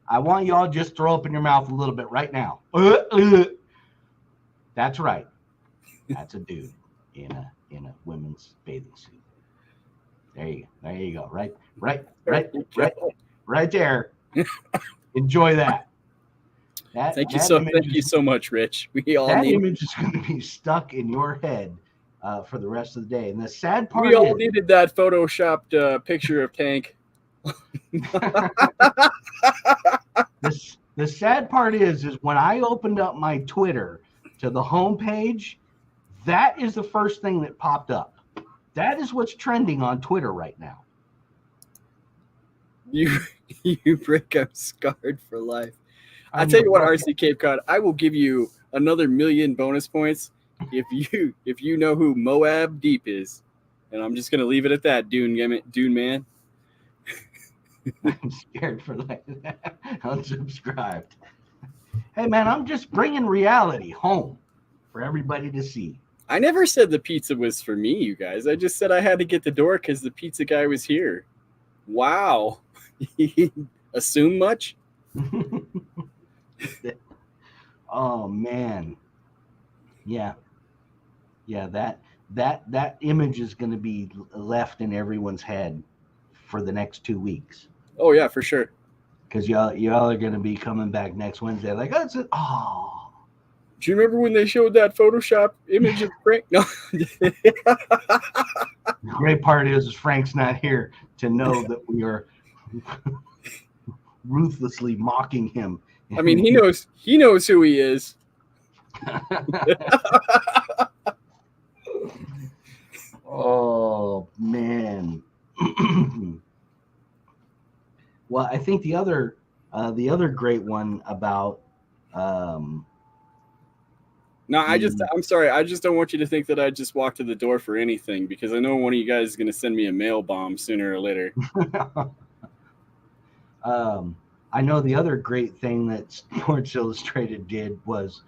I want y'all just throw up in your mouth a little bit right now. That's right. That's a dude in a women's bathing suit. There you go. Right there. Enjoy that. Thank you so much, Rich. We all need image is going to be stuck in your head for the rest of the day. And the sad part we all needed that photoshopped picture of Tank. The sad part is when I opened up my Twitter to the homepage, that is the first thing that popped up. That is what's trending on Twitter right now. You break up scarred for life. I tell you what, RC Cape Cod, I will give you another 1,000,000 bonus points if you know who Moab Deep is, and I'm just gonna leave it at that, Dune man. I'm scared for that. Unsubscribed. Hey man, I'm just bringing reality home for everybody to see. I never said the pizza was for me, you guys. I just said I had to get the door because the pizza guy was here. Wow. Assume much? Oh man. Yeah, that image is going to be left in everyone's head for the next 2 weeks. Oh yeah, for sure. Because y'all are going to be coming back next Wednesday like, oh, do you remember when they showed that Photoshop image of Frank? No. The great part is Frank's not here to know that we are ruthlessly mocking him. I mean, he knows who he is. Oh man. Well, I think the other great one about No, I'm sorry. I just don't want you to think that I just walked to the door for anything, because I know one of you guys is going to send me a mail bomb sooner or later. I know the other great thing that Sports Illustrated did was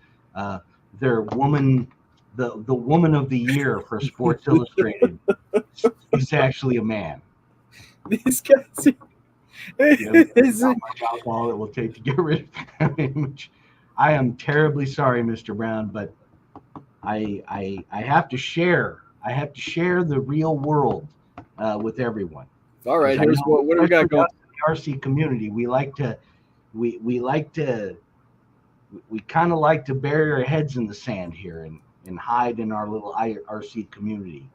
their woman, the woman of the year for Sports Illustrated is actually a man. These guys. How much alcohol it will take to get rid of that image. I am terribly sorry, Mr. Brown, but I have to share. I have to share the real world with everyone. All right, here's what do we got going? The RC community, we kind of like to bury our heads in the sand here and hide in our little RC community.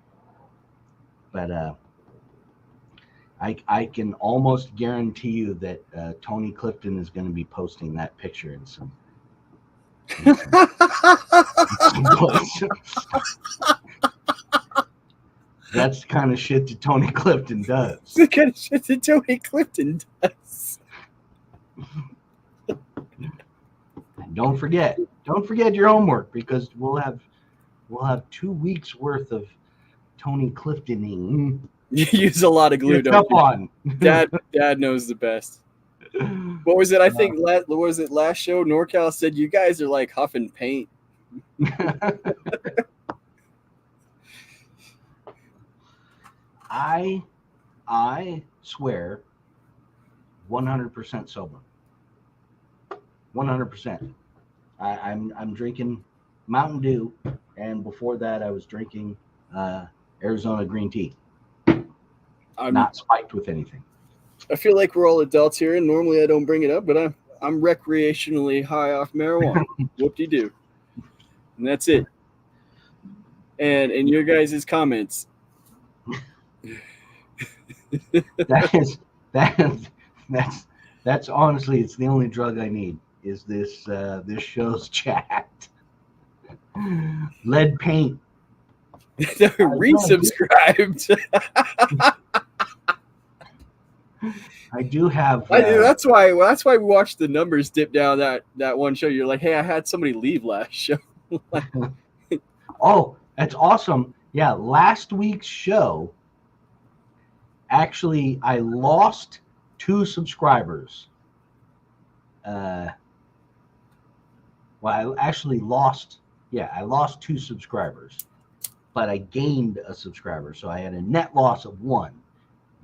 But I can almost guarantee you that Tony Clifton is going to be posting that picture in some places. That's the kind of shit that Tony Clifton does. The kind of shit that Tony Clifton does. Don't forget your homework, because we'll have 2 weeks worth of Tony Cliftoning. You use a lot of glue, don't you? Dad knows the best. What was it? I think last show NorCal said you guys are like huffing paint. I swear 100% sober. 100%. I'm drinking Mountain Dew, and before that, I was drinking Arizona green tea, not spiked with anything. I feel like we're all adults here, and normally I don't bring it up, but I'm recreationally high off marijuana. Whoop-de-doo. And that's it. And in your guys' comments, that's honestly, it's the only drug I need is this show's chat. Lead paint. Resubscribed. I do have. That's why we watched the numbers dip down that one show. You're like, hey, I had somebody leave last show. Oh, that's awesome. Yeah, last week's show, actually, I lost 2 subscribers. Well, I actually lost 2 subscribers, but I gained a subscriber. So I had a net loss of 1,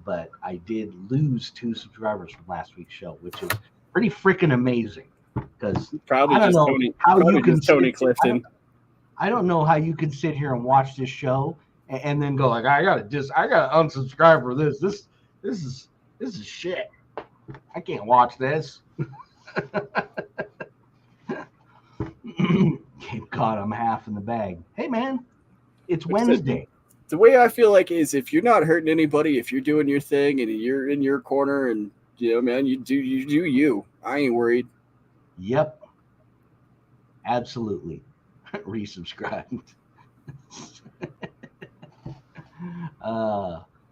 but I did lose 2 subscribers from last week's show, which is pretty freaking amazing. Because probably just Tony Clifton. I don't know how you can sit here and watch this show and then go like, I gotta unsubscribe for this. This is shit. I can't watch this. God, I'm half in the bag. Hey man, it's Wednesday. The way I feel like is if you're not hurting anybody, if you're doing your thing and you're in your corner and man, you do you. I ain't worried. Yep. Absolutely. Resubscribed.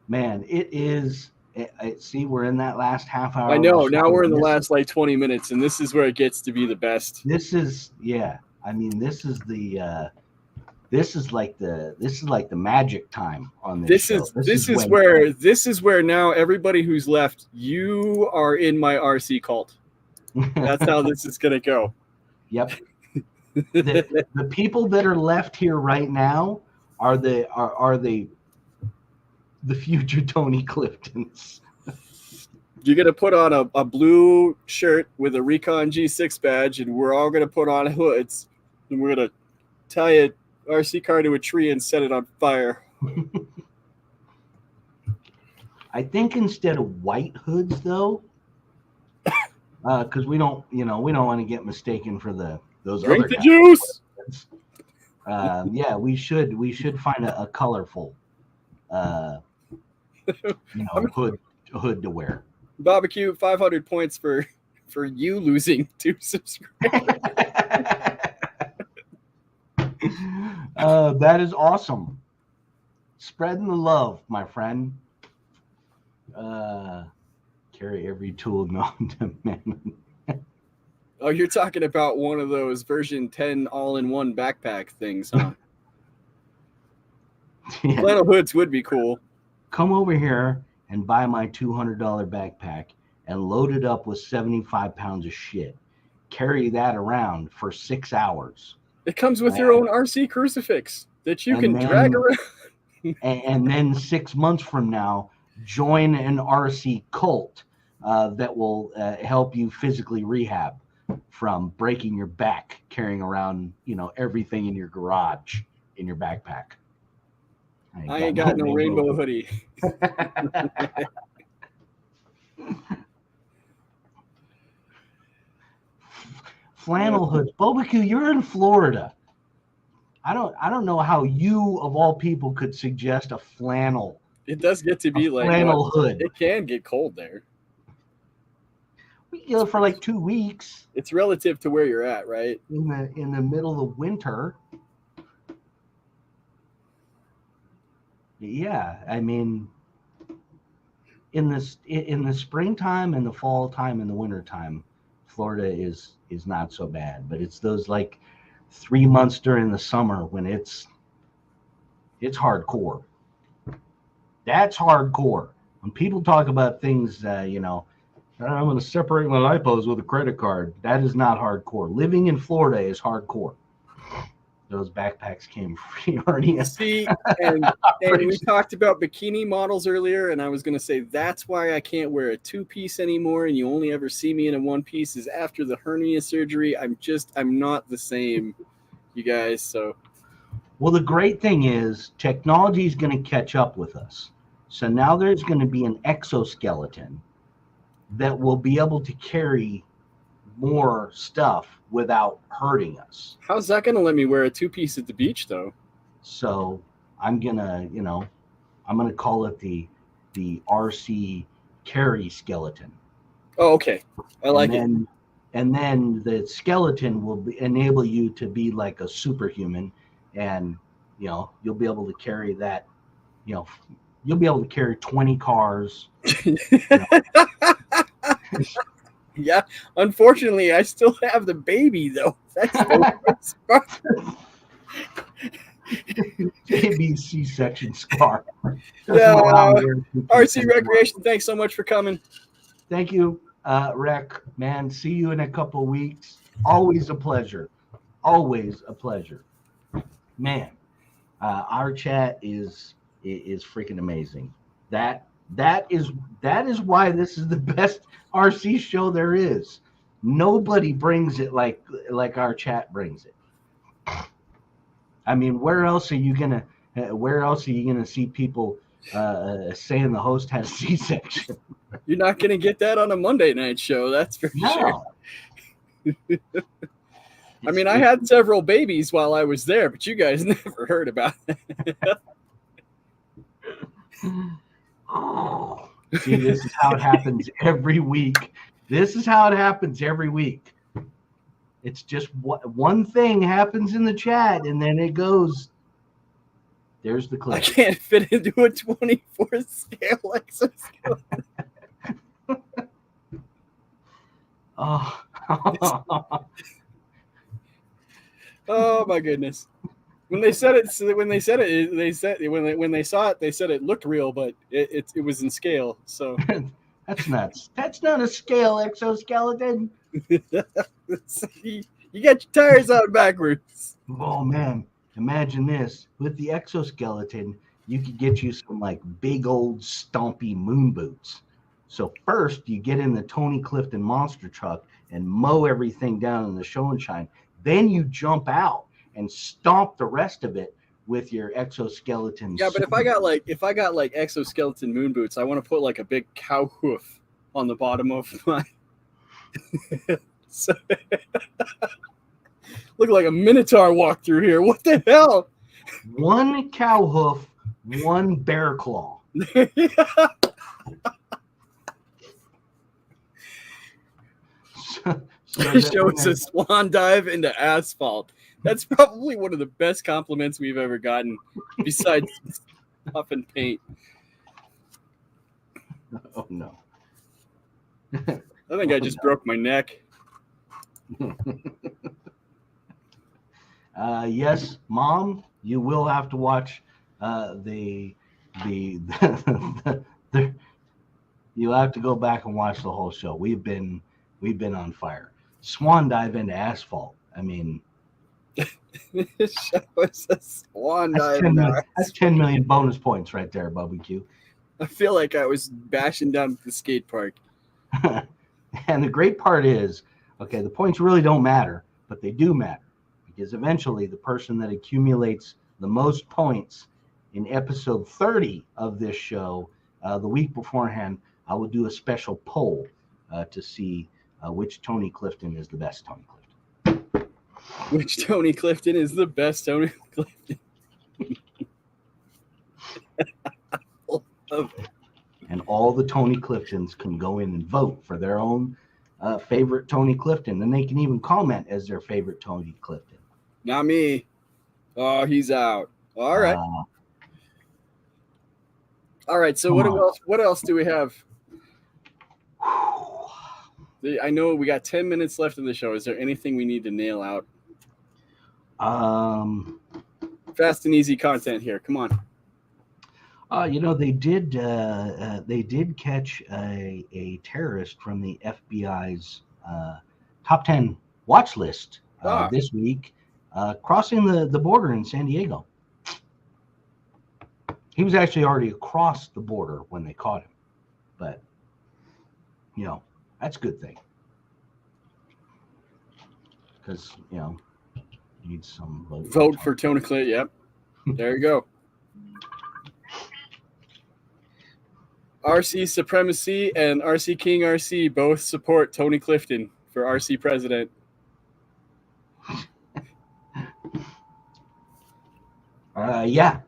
Man, it is. See, we're in that last half hour. I know. Now we're in the last like 20 minutes, and this is where it gets to be the best. This is I mean, this is like the magic time on this show. This is where now everybody who's left, you are in my RC cult. That's how this is gonna go. Yep. The people that are left here right now are the future Tony Cliftons. You're gonna put on a blue shirt with a Recon G6 badge, and we're all gonna put on hoods, and we're gonna tie a RC car to a tree and set it on fire. I think instead of white hoods, though, because we don't want to get mistaken for those Drink other the juice. Yeah, we should find a colorful, hood to wear. Barbecue 500 points for you losing 2 subscribers. That is awesome. Spreading the love, my friend. Carry every tool known to man. Oh, you're talking about one of those version 10 all-in-one backpack things, huh? Yeah. Flannel hoods would be cool. Come over here and buy my $200 backpack and load it up with 75 pounds of shit. Carry that around for 6 hours. It comes with your own RC crucifix that you can drag around. And then 6 months from now, join an RC cult that will help you physically rehab from breaking your back carrying around, everything in your garage in your backpack. I ain't got no rainbow hoodie. Flannel hoods. Barbecue, you're in Florida. I don't know how you of all people could suggest a flannel. It does get to be like flannel hood. It can get cold there. We get it for like 2 weeks. It's relative to where you're at, right? In the middle of winter. Yeah, I mean, in the springtime and the fall time and the winter time, Florida is not so bad. But it's those like 3 months during the summer when it's hardcore. That's hardcore. When people talk about things, I'm going to separate my lipos with a credit card. That is not hardcore. Living in Florida is hardcore. Those backpacks came free already. See, and we talked about bikini models earlier, and I was going to say that's why I can't wear a 2-piece anymore, and you only ever see me in a 1-piece is after the hernia surgery. I'm not the same you guys. So, well, the great thing is technology is going to catch up with us. So now there's going to be an exoskeleton that will be able to carry more stuff without hurting us. how's that going to let me wear a two-piece at the beach, though? So I'm gonna, I'm gonna call it the RC carry skeleton. Oh, okay. I like it. And then the skeleton will enable you to be like a superhuman, and you'll be able to carry that. You'll be able to carry 20 cars. Yeah. Unfortunately, I still have the baby, though. That's the worst part. Maybe C-section scar. Yeah. RC Recreation, thanks so much for coming. Thank you, Rec. Man, see you in a couple of weeks. Always a pleasure. Always a pleasure. Man, our chat is freaking amazing. That is why this is the best RC show there is. Nobody brings it like our chat brings it. I mean, where else are you gonna see people saying the host had a C-section? You're not gonna get that on a Monday night show, that's for sure. I mean, I had several babies while I was there, but you guys never heard about it. Oh, see, this is how it happens every week. This is how it happens every week. It's just one thing happens in the chat, and then it goes. There's the clip. I can't fit into a 24 scale exoskeleton. Oh. Oh my goodness. When they saw it, they said it looked real, but it was in scale. So that's nuts. That's not a scale exoskeleton. You got your tires out backwards. Oh man, imagine this. With the exoskeleton, you could get you some like big old stompy moon boots. So first you get in the Tony Clifton monster truck and mow everything down in the show and shine. Then you jump out and stomp the rest of it with your exoskeleton. Yeah, but if I got like exoskeleton moon boots, I want to put like a big cow hoof on the bottom of my so, look like a minotaur walked through here. What the hell? One cow hoof, one bear claw. This show is a swan dive into asphalt. That's probably one of the best compliments we've ever gotten, besides puff and paint. Oh no! I think I just broke my neck. Yes, Mom, you will have to watch the you'll have to go back and watch the whole show. We've been on fire. Swan dive into asphalt. I mean, This show is a swan dive. That's 10 million bonus points right there, Bubby Q. I feel like I was bashing down at the skate park. And the great part is, okay, the points really don't matter, but they do matter, because eventually the person that accumulates the most points in episode 30 of this show, the week beforehand, I will do a special poll to see which Tony Clifton is the best Tony Clifton. Which Tony Clifton is the best Tony Clifton? Love it. And all the Tony Cliftons can go in and vote for their own favorite Tony Clifton, and they can even comment as their favorite Tony Clifton. Not me. Oh, he's out. All right. All right. So what else do we have? I know we got 10 minutes left in the show. Is there anything we need to nail out? Fast and easy content here. Come on. They did catch a terrorist from the FBI's top 10 watch list this week, crossing the border in San Diego. He was actually already across the border when they caught him, but that's a good thing, because Need some vote for Tony Clifton. Yep. There you go. RC Supremacy and RC King RC both support Tony Clifton for RC president. Yeah.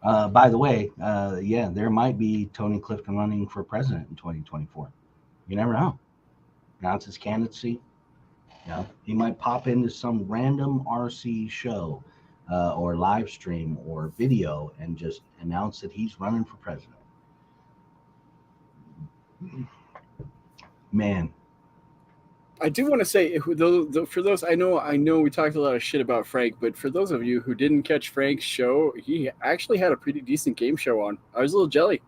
By the way, yeah, there might be Tony Clifton running for president in 2024. You never know. Announce his candidacy. Yeah, he might pop into some random RC show or live stream or video and just announce that he's running for president. Man, I do want to say, for those, I know we talked a lot of shit about Frank, but for those of you who didn't catch Frank's show, he actually had a pretty decent game show on. I was a little jelly.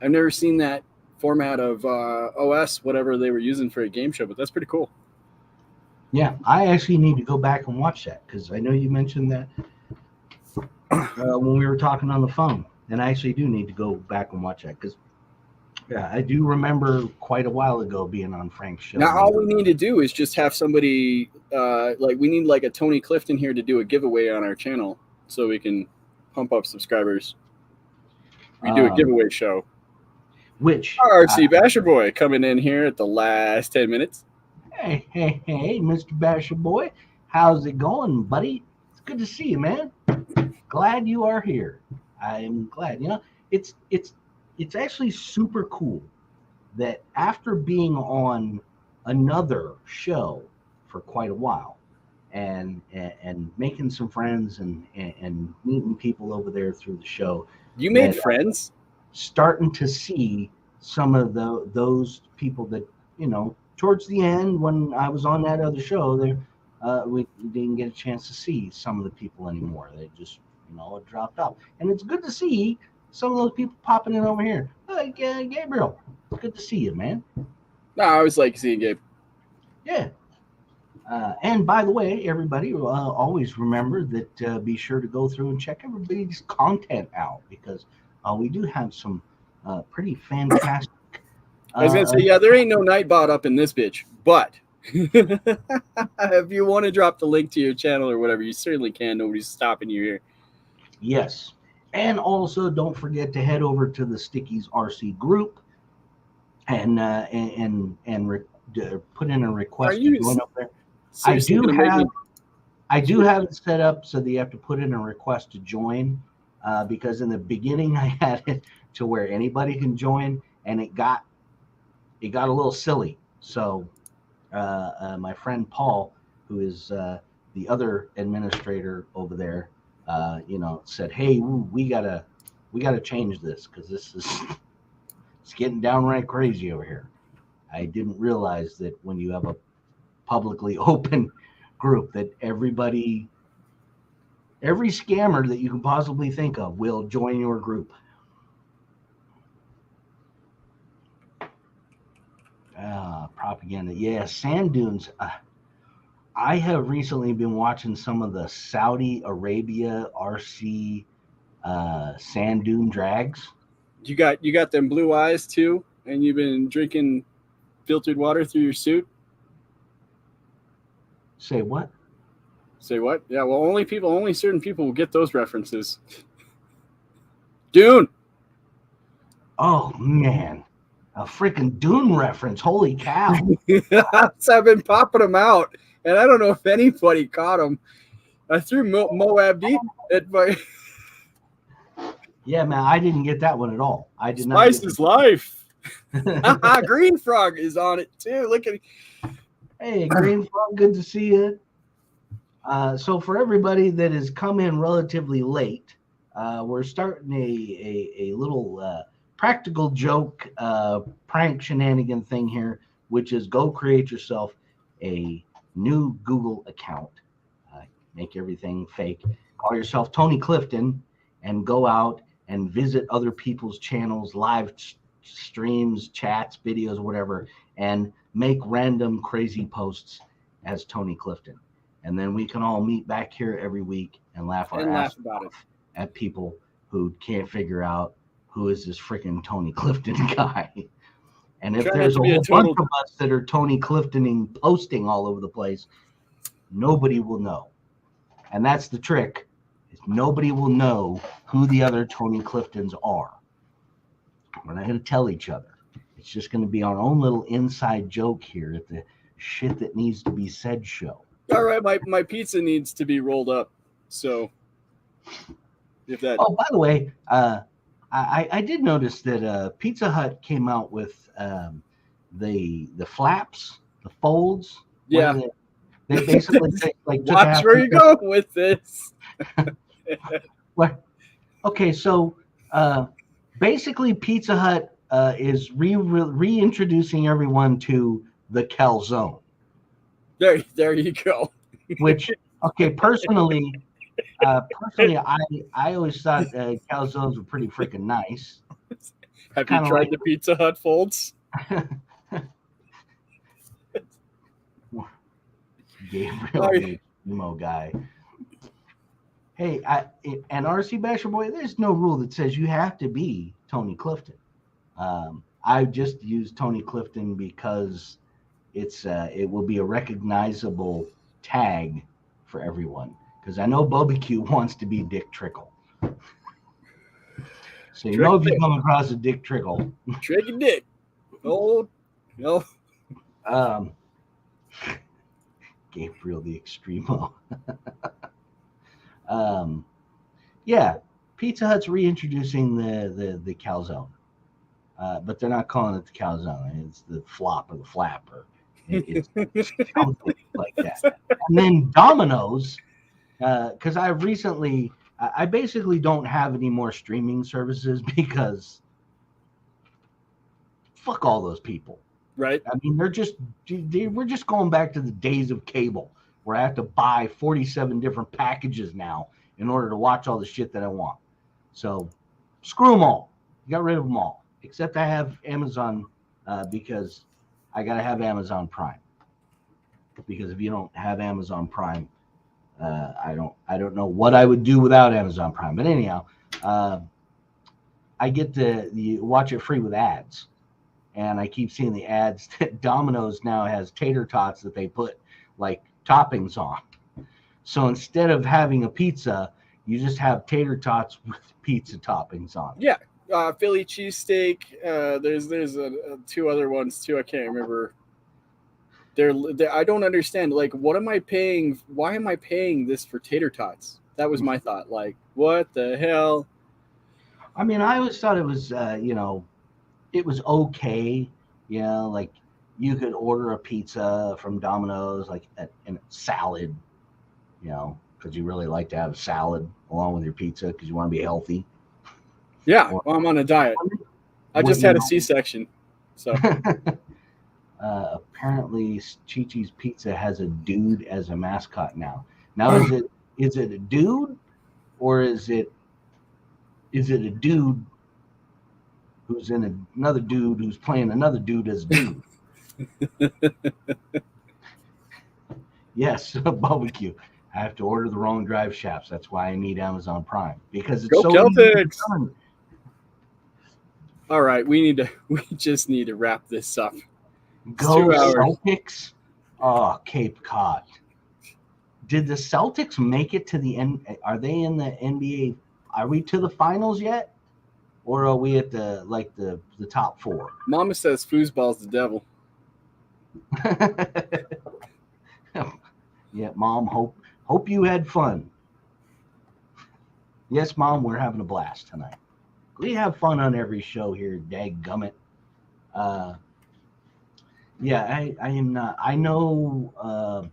I've never seen that format of OS, whatever they were using for a game show, but that's pretty cool. Yeah, I actually need to go back and watch that because I know you mentioned that when we were talking on the phone, and I actually do need to go back and watch that because, yeah, I do remember quite a while ago being on Frank's show. Now, all we need to do is just have somebody, we need like a Tony Clifton here to do a giveaway on our channel so we can pump up subscribers. We do a giveaway show. Which RC Basher Boy coming in here at the last 10 minutes. Hey, Mr. Basher Boy. How's it going, buddy? It's good to see you, man. Glad you are here. I'm glad. You know, it's actually super cool that after being on another show for quite a while and making some friends and meeting people over there through the show. You made friends? Starting to see some of those people that, you know, towards the end when I was on that other show there, we didn't get a chance to see some of the people anymore. They just, you know, dropped off. And it's good to see some of those people popping in over here. Like Gabriel, it's good to see you, man. No, I always like seeing Gabe. Yeah. And by the way, everybody, always remember that be sure to go through and check everybody's content out because we do have some pretty fantastic. I was going to say, yeah, there ain't no Nightbot up in this bitch, but if you want to drop the link to your channel or whatever, you certainly can. Nobody's stopping you here. Yes. And also, don't forget to head over to the Stickies RC group and put in a request to join up there. I do have it set up so that you have to put in a request to join because in the beginning I had it to where anybody can join, and it got a little silly. So my friend Paul, who is the other administrator over there, you know, said, "Hey, we gotta change this because it's getting downright crazy over here." I didn't realize that when you have a publicly open group that every scammer that you can possibly think of will join your group. Propaganda. Yeah, sand dunes. I have recently been watching some of the Saudi Arabia RC sand dune drags. You got them blue eyes too, and you've been drinking filtered water through your suit. Say what? Say what? Yeah, well, only certain people will get those references. Dune. Oh man, a freaking Dune reference! Holy cow! I've been popping them out, and I don't know if anybody caught them. I threw Moab Deep at my. Yeah, man, I didn't get that one at all. I did not. Spice is life. Green Frog is on it too. Look at. Hey, Green Frog, good to see you. So for everybody that has come in relatively late, we're starting a little practical joke prank shenanigan thing here, which is go create yourself a new Google account. Make everything fake. Call yourself Tony Clifton and go out and visit other people's channels, live streams, chats, videos, whatever, and make random crazy posts as Tony Clifton. And then we can all meet back here every week and laugh our ass off at people who can't figure out who is this freaking Tony Clifton guy. And if there's a whole bunch of us that are Tony Cliftoning, posting all over the place, nobody will know. And that's the trick. Is nobody will know who the other Tony Cliftons are. We're not going to tell each other. It's just going to be our own little inside joke here at the shit that needs to be said show. All right, my pizza needs to be rolled up. So if that. Oh, by the way, I did notice that Pizza Hut came out with the flaps, the folds. Yeah. They basically like took Watch where you go with this. What? Okay, so basically Pizza Hut is reintroducing everyone to the calzone. There you go. Which, okay, personally, I always thought calzones were pretty freaking nice. Have you tried the Pizza Hut folds? Gabriel, emo guy. Hey, and RC Basher Boy, there's no rule that says you have to be Tony Clifton. I just use Tony Clifton because it will be a recognizable tag for everyone. Because I know Barbecue wants to be Dick Trickle. So you know if you come across a Dick Trickle. Tricky Dick. Oh, no. Gabriel the Extremo. Yeah, Pizza Hut's reintroducing the calzone. But they're not calling it the calzone. It's the flop or the flap or it's something like that. And then Domino's, because I basically don't have any more streaming services because fuck all those people. Right. I mean, we're just going back to the days of cable where I have to buy 47 different packages now in order to watch all the shit that I want. So screw them all. Got rid of them all. Except I have Amazon because I got to have Amazon Prime. Because if you don't have Amazon Prime, I don't know what I would do without Amazon Prime. But anyhow, I get to watch it free with ads. And I keep seeing the ads that Domino's now has tater tots that they put like toppings on. So instead of having a pizza, you just have tater tots with pizza toppings on. Yeah. Philly cheesesteak. There's two other ones too. I can't remember. They're I don't understand. Like, what am I paying? Why am I paying this for tater tots? That was my thought. Like, what the hell? I mean, I always thought it was, it was okay. Like you could order a pizza from Domino's, like and salad, because you really like to have a salad along with your pizza because you want to be healthy. Yeah, well, I'm on a diet. I just had a C-section, so. Apparently, Chi-Chi's Pizza has a dude as a mascot now. Now, is it a dude, or is it a dude who's in another dude who's playing another dude as a dude? Yes, barbecue. I have to order the wrong drive shafts. That's why I need Amazon Prime because it's so Celtics. All right, we just need to wrap this up. Go Celtics. Oh, Cape Cod. Did the Celtics make it to the end? Are they in the NBA? Are we to the finals yet? Or are we at the top four? Mama says foosball's the devil. Yeah, Mom, hope you had fun. Yes, Mom, we're having a blast tonight. We have fun on every show here, dadgummit. Yeah, I am not. I know.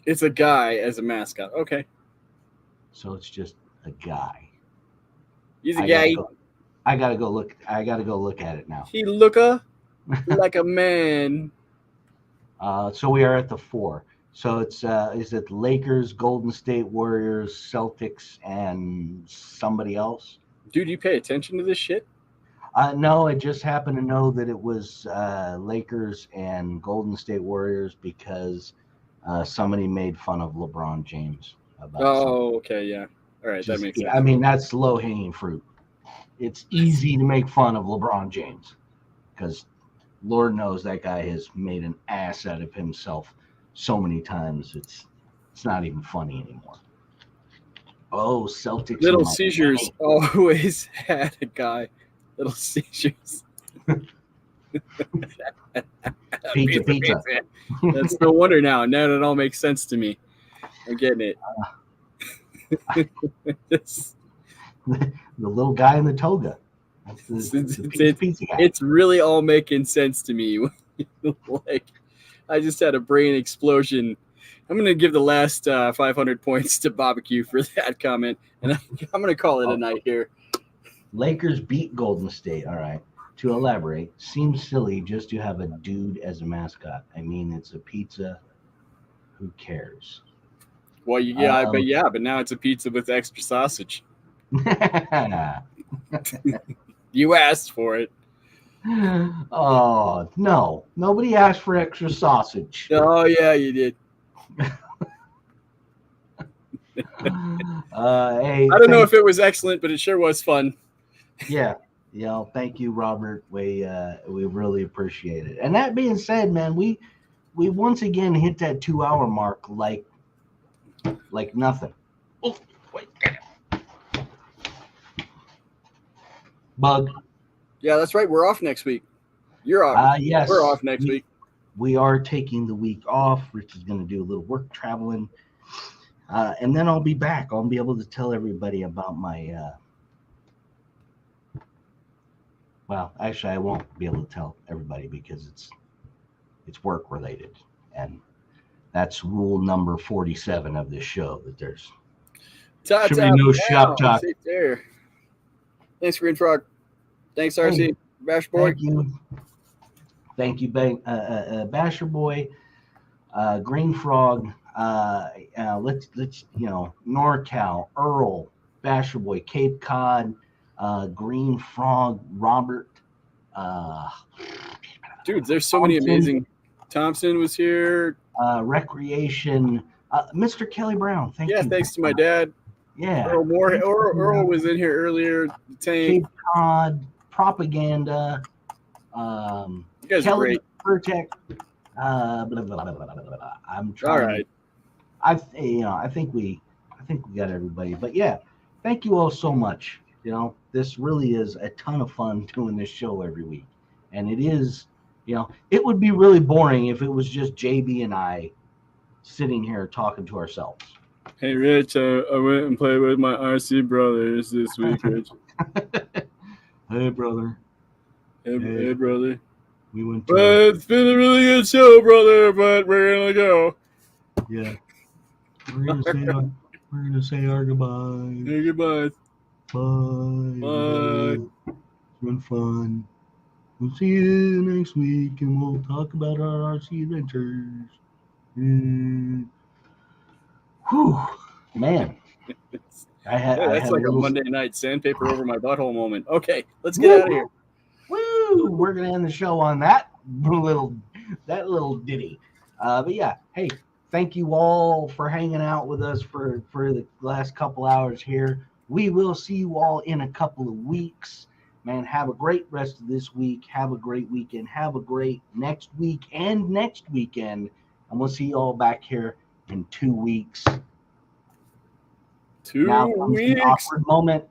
It's a guy as a mascot. Okay. So it's just a guy. He's a guy. I gotta go look. I gotta go look at it now. He looka like a man. So we are at the 4. So it's is it Lakers, Golden State Warriors, Celtics, and somebody else? Dude, you pay attention to this shit? No, I just happened to know that it was Lakers and Golden State Warriors because somebody made fun of LeBron James. Okay, yeah. All right, that makes sense. I mean, that's low-hanging fruit. It's easy to make fun of LeBron James because Lord knows that guy has made an ass out of himself so many times. It's not even funny anymore. Oh, Celtics. Little in Seizures Miami. always had a guy. Little Seizures. Pizza. That's no wonder now. Now it all makes sense to me. I'm getting it. The little guy in the toga. That's the pizza guy. It's really all making sense to me. Like, I just had a brain explosion. I'm going to give the last 500 points to Barbecue for that comment, and I'm going to call it a night here. Lakers beat Golden State. All right. To elaborate, seems silly just to have a dude as a mascot. I mean, it's a pizza. Who cares? Well, but now it's a pizza with extra sausage. You asked for it. Oh, no. Nobody asked for extra sausage. Oh, yeah, you did. Hey, I don't know if it was excellent, but it sure was fun. Yeah. Thank you, Robert. We really appreciate it. And that being said, man, we once again hit that 2-hour mark like nothing. Oh, wait. Bug. Yeah, that's right. We're off next week. You're off. Yes. We're off next week. We are taking the week off. Rich is going to do a little work traveling. And then I'll be back. I'll be able to tell everybody about my well, actually I won't be able to tell everybody because it's work related. And that's rule number 47 of this show, that there's should be no shop talk. There. Thanks, Green Frog. Thanks, RC. Hey, Bash Boy. Thank you, Basher Boy, Green Frog. Let's NorCal, Earl, Basher Boy, Cape Cod, Green Frog, Robert. Dude, there's so many amazing. Thompson was here. Recreation. Mr. Kelly Brown. Thank you. Yeah, thanks to my dad. Yeah. Earl was in here earlier. Cape Cod, Propaganda. You guys Kelly are great. Protect. Blah, blah, blah, blah, blah, blah. I'm trying. All right. I think we got everybody. But yeah, thank you all so much. This really is a ton of fun doing this show every week. And it is, it would be really boring if it was just JB and I sitting here talking to ourselves. Hey, Rich, I went and played with my RC brothers this week, Rich. Hey, brother. Hey, brother. We went it's been a really good show, brother, but we're going to go. Yeah. We're gonna say our goodbyes. Hey, goodbye. Bye. It's been fun. We'll see you next week, and we'll talk about our RC adventures. Whew, man. That's like a Monday night sandpaper over my butthole moment. Okay, let's get out of here. Woo! We're gonna end the show on that little ditty. But yeah, hey, thank you all for hanging out with us for the last couple hours here. We will see you all in a couple of weeks. Man, have a great rest of this week. Have a great weekend. Have a great next week and next weekend. And we'll see you all back here in 2 weeks. 2 now comes weeks. the awkward moment.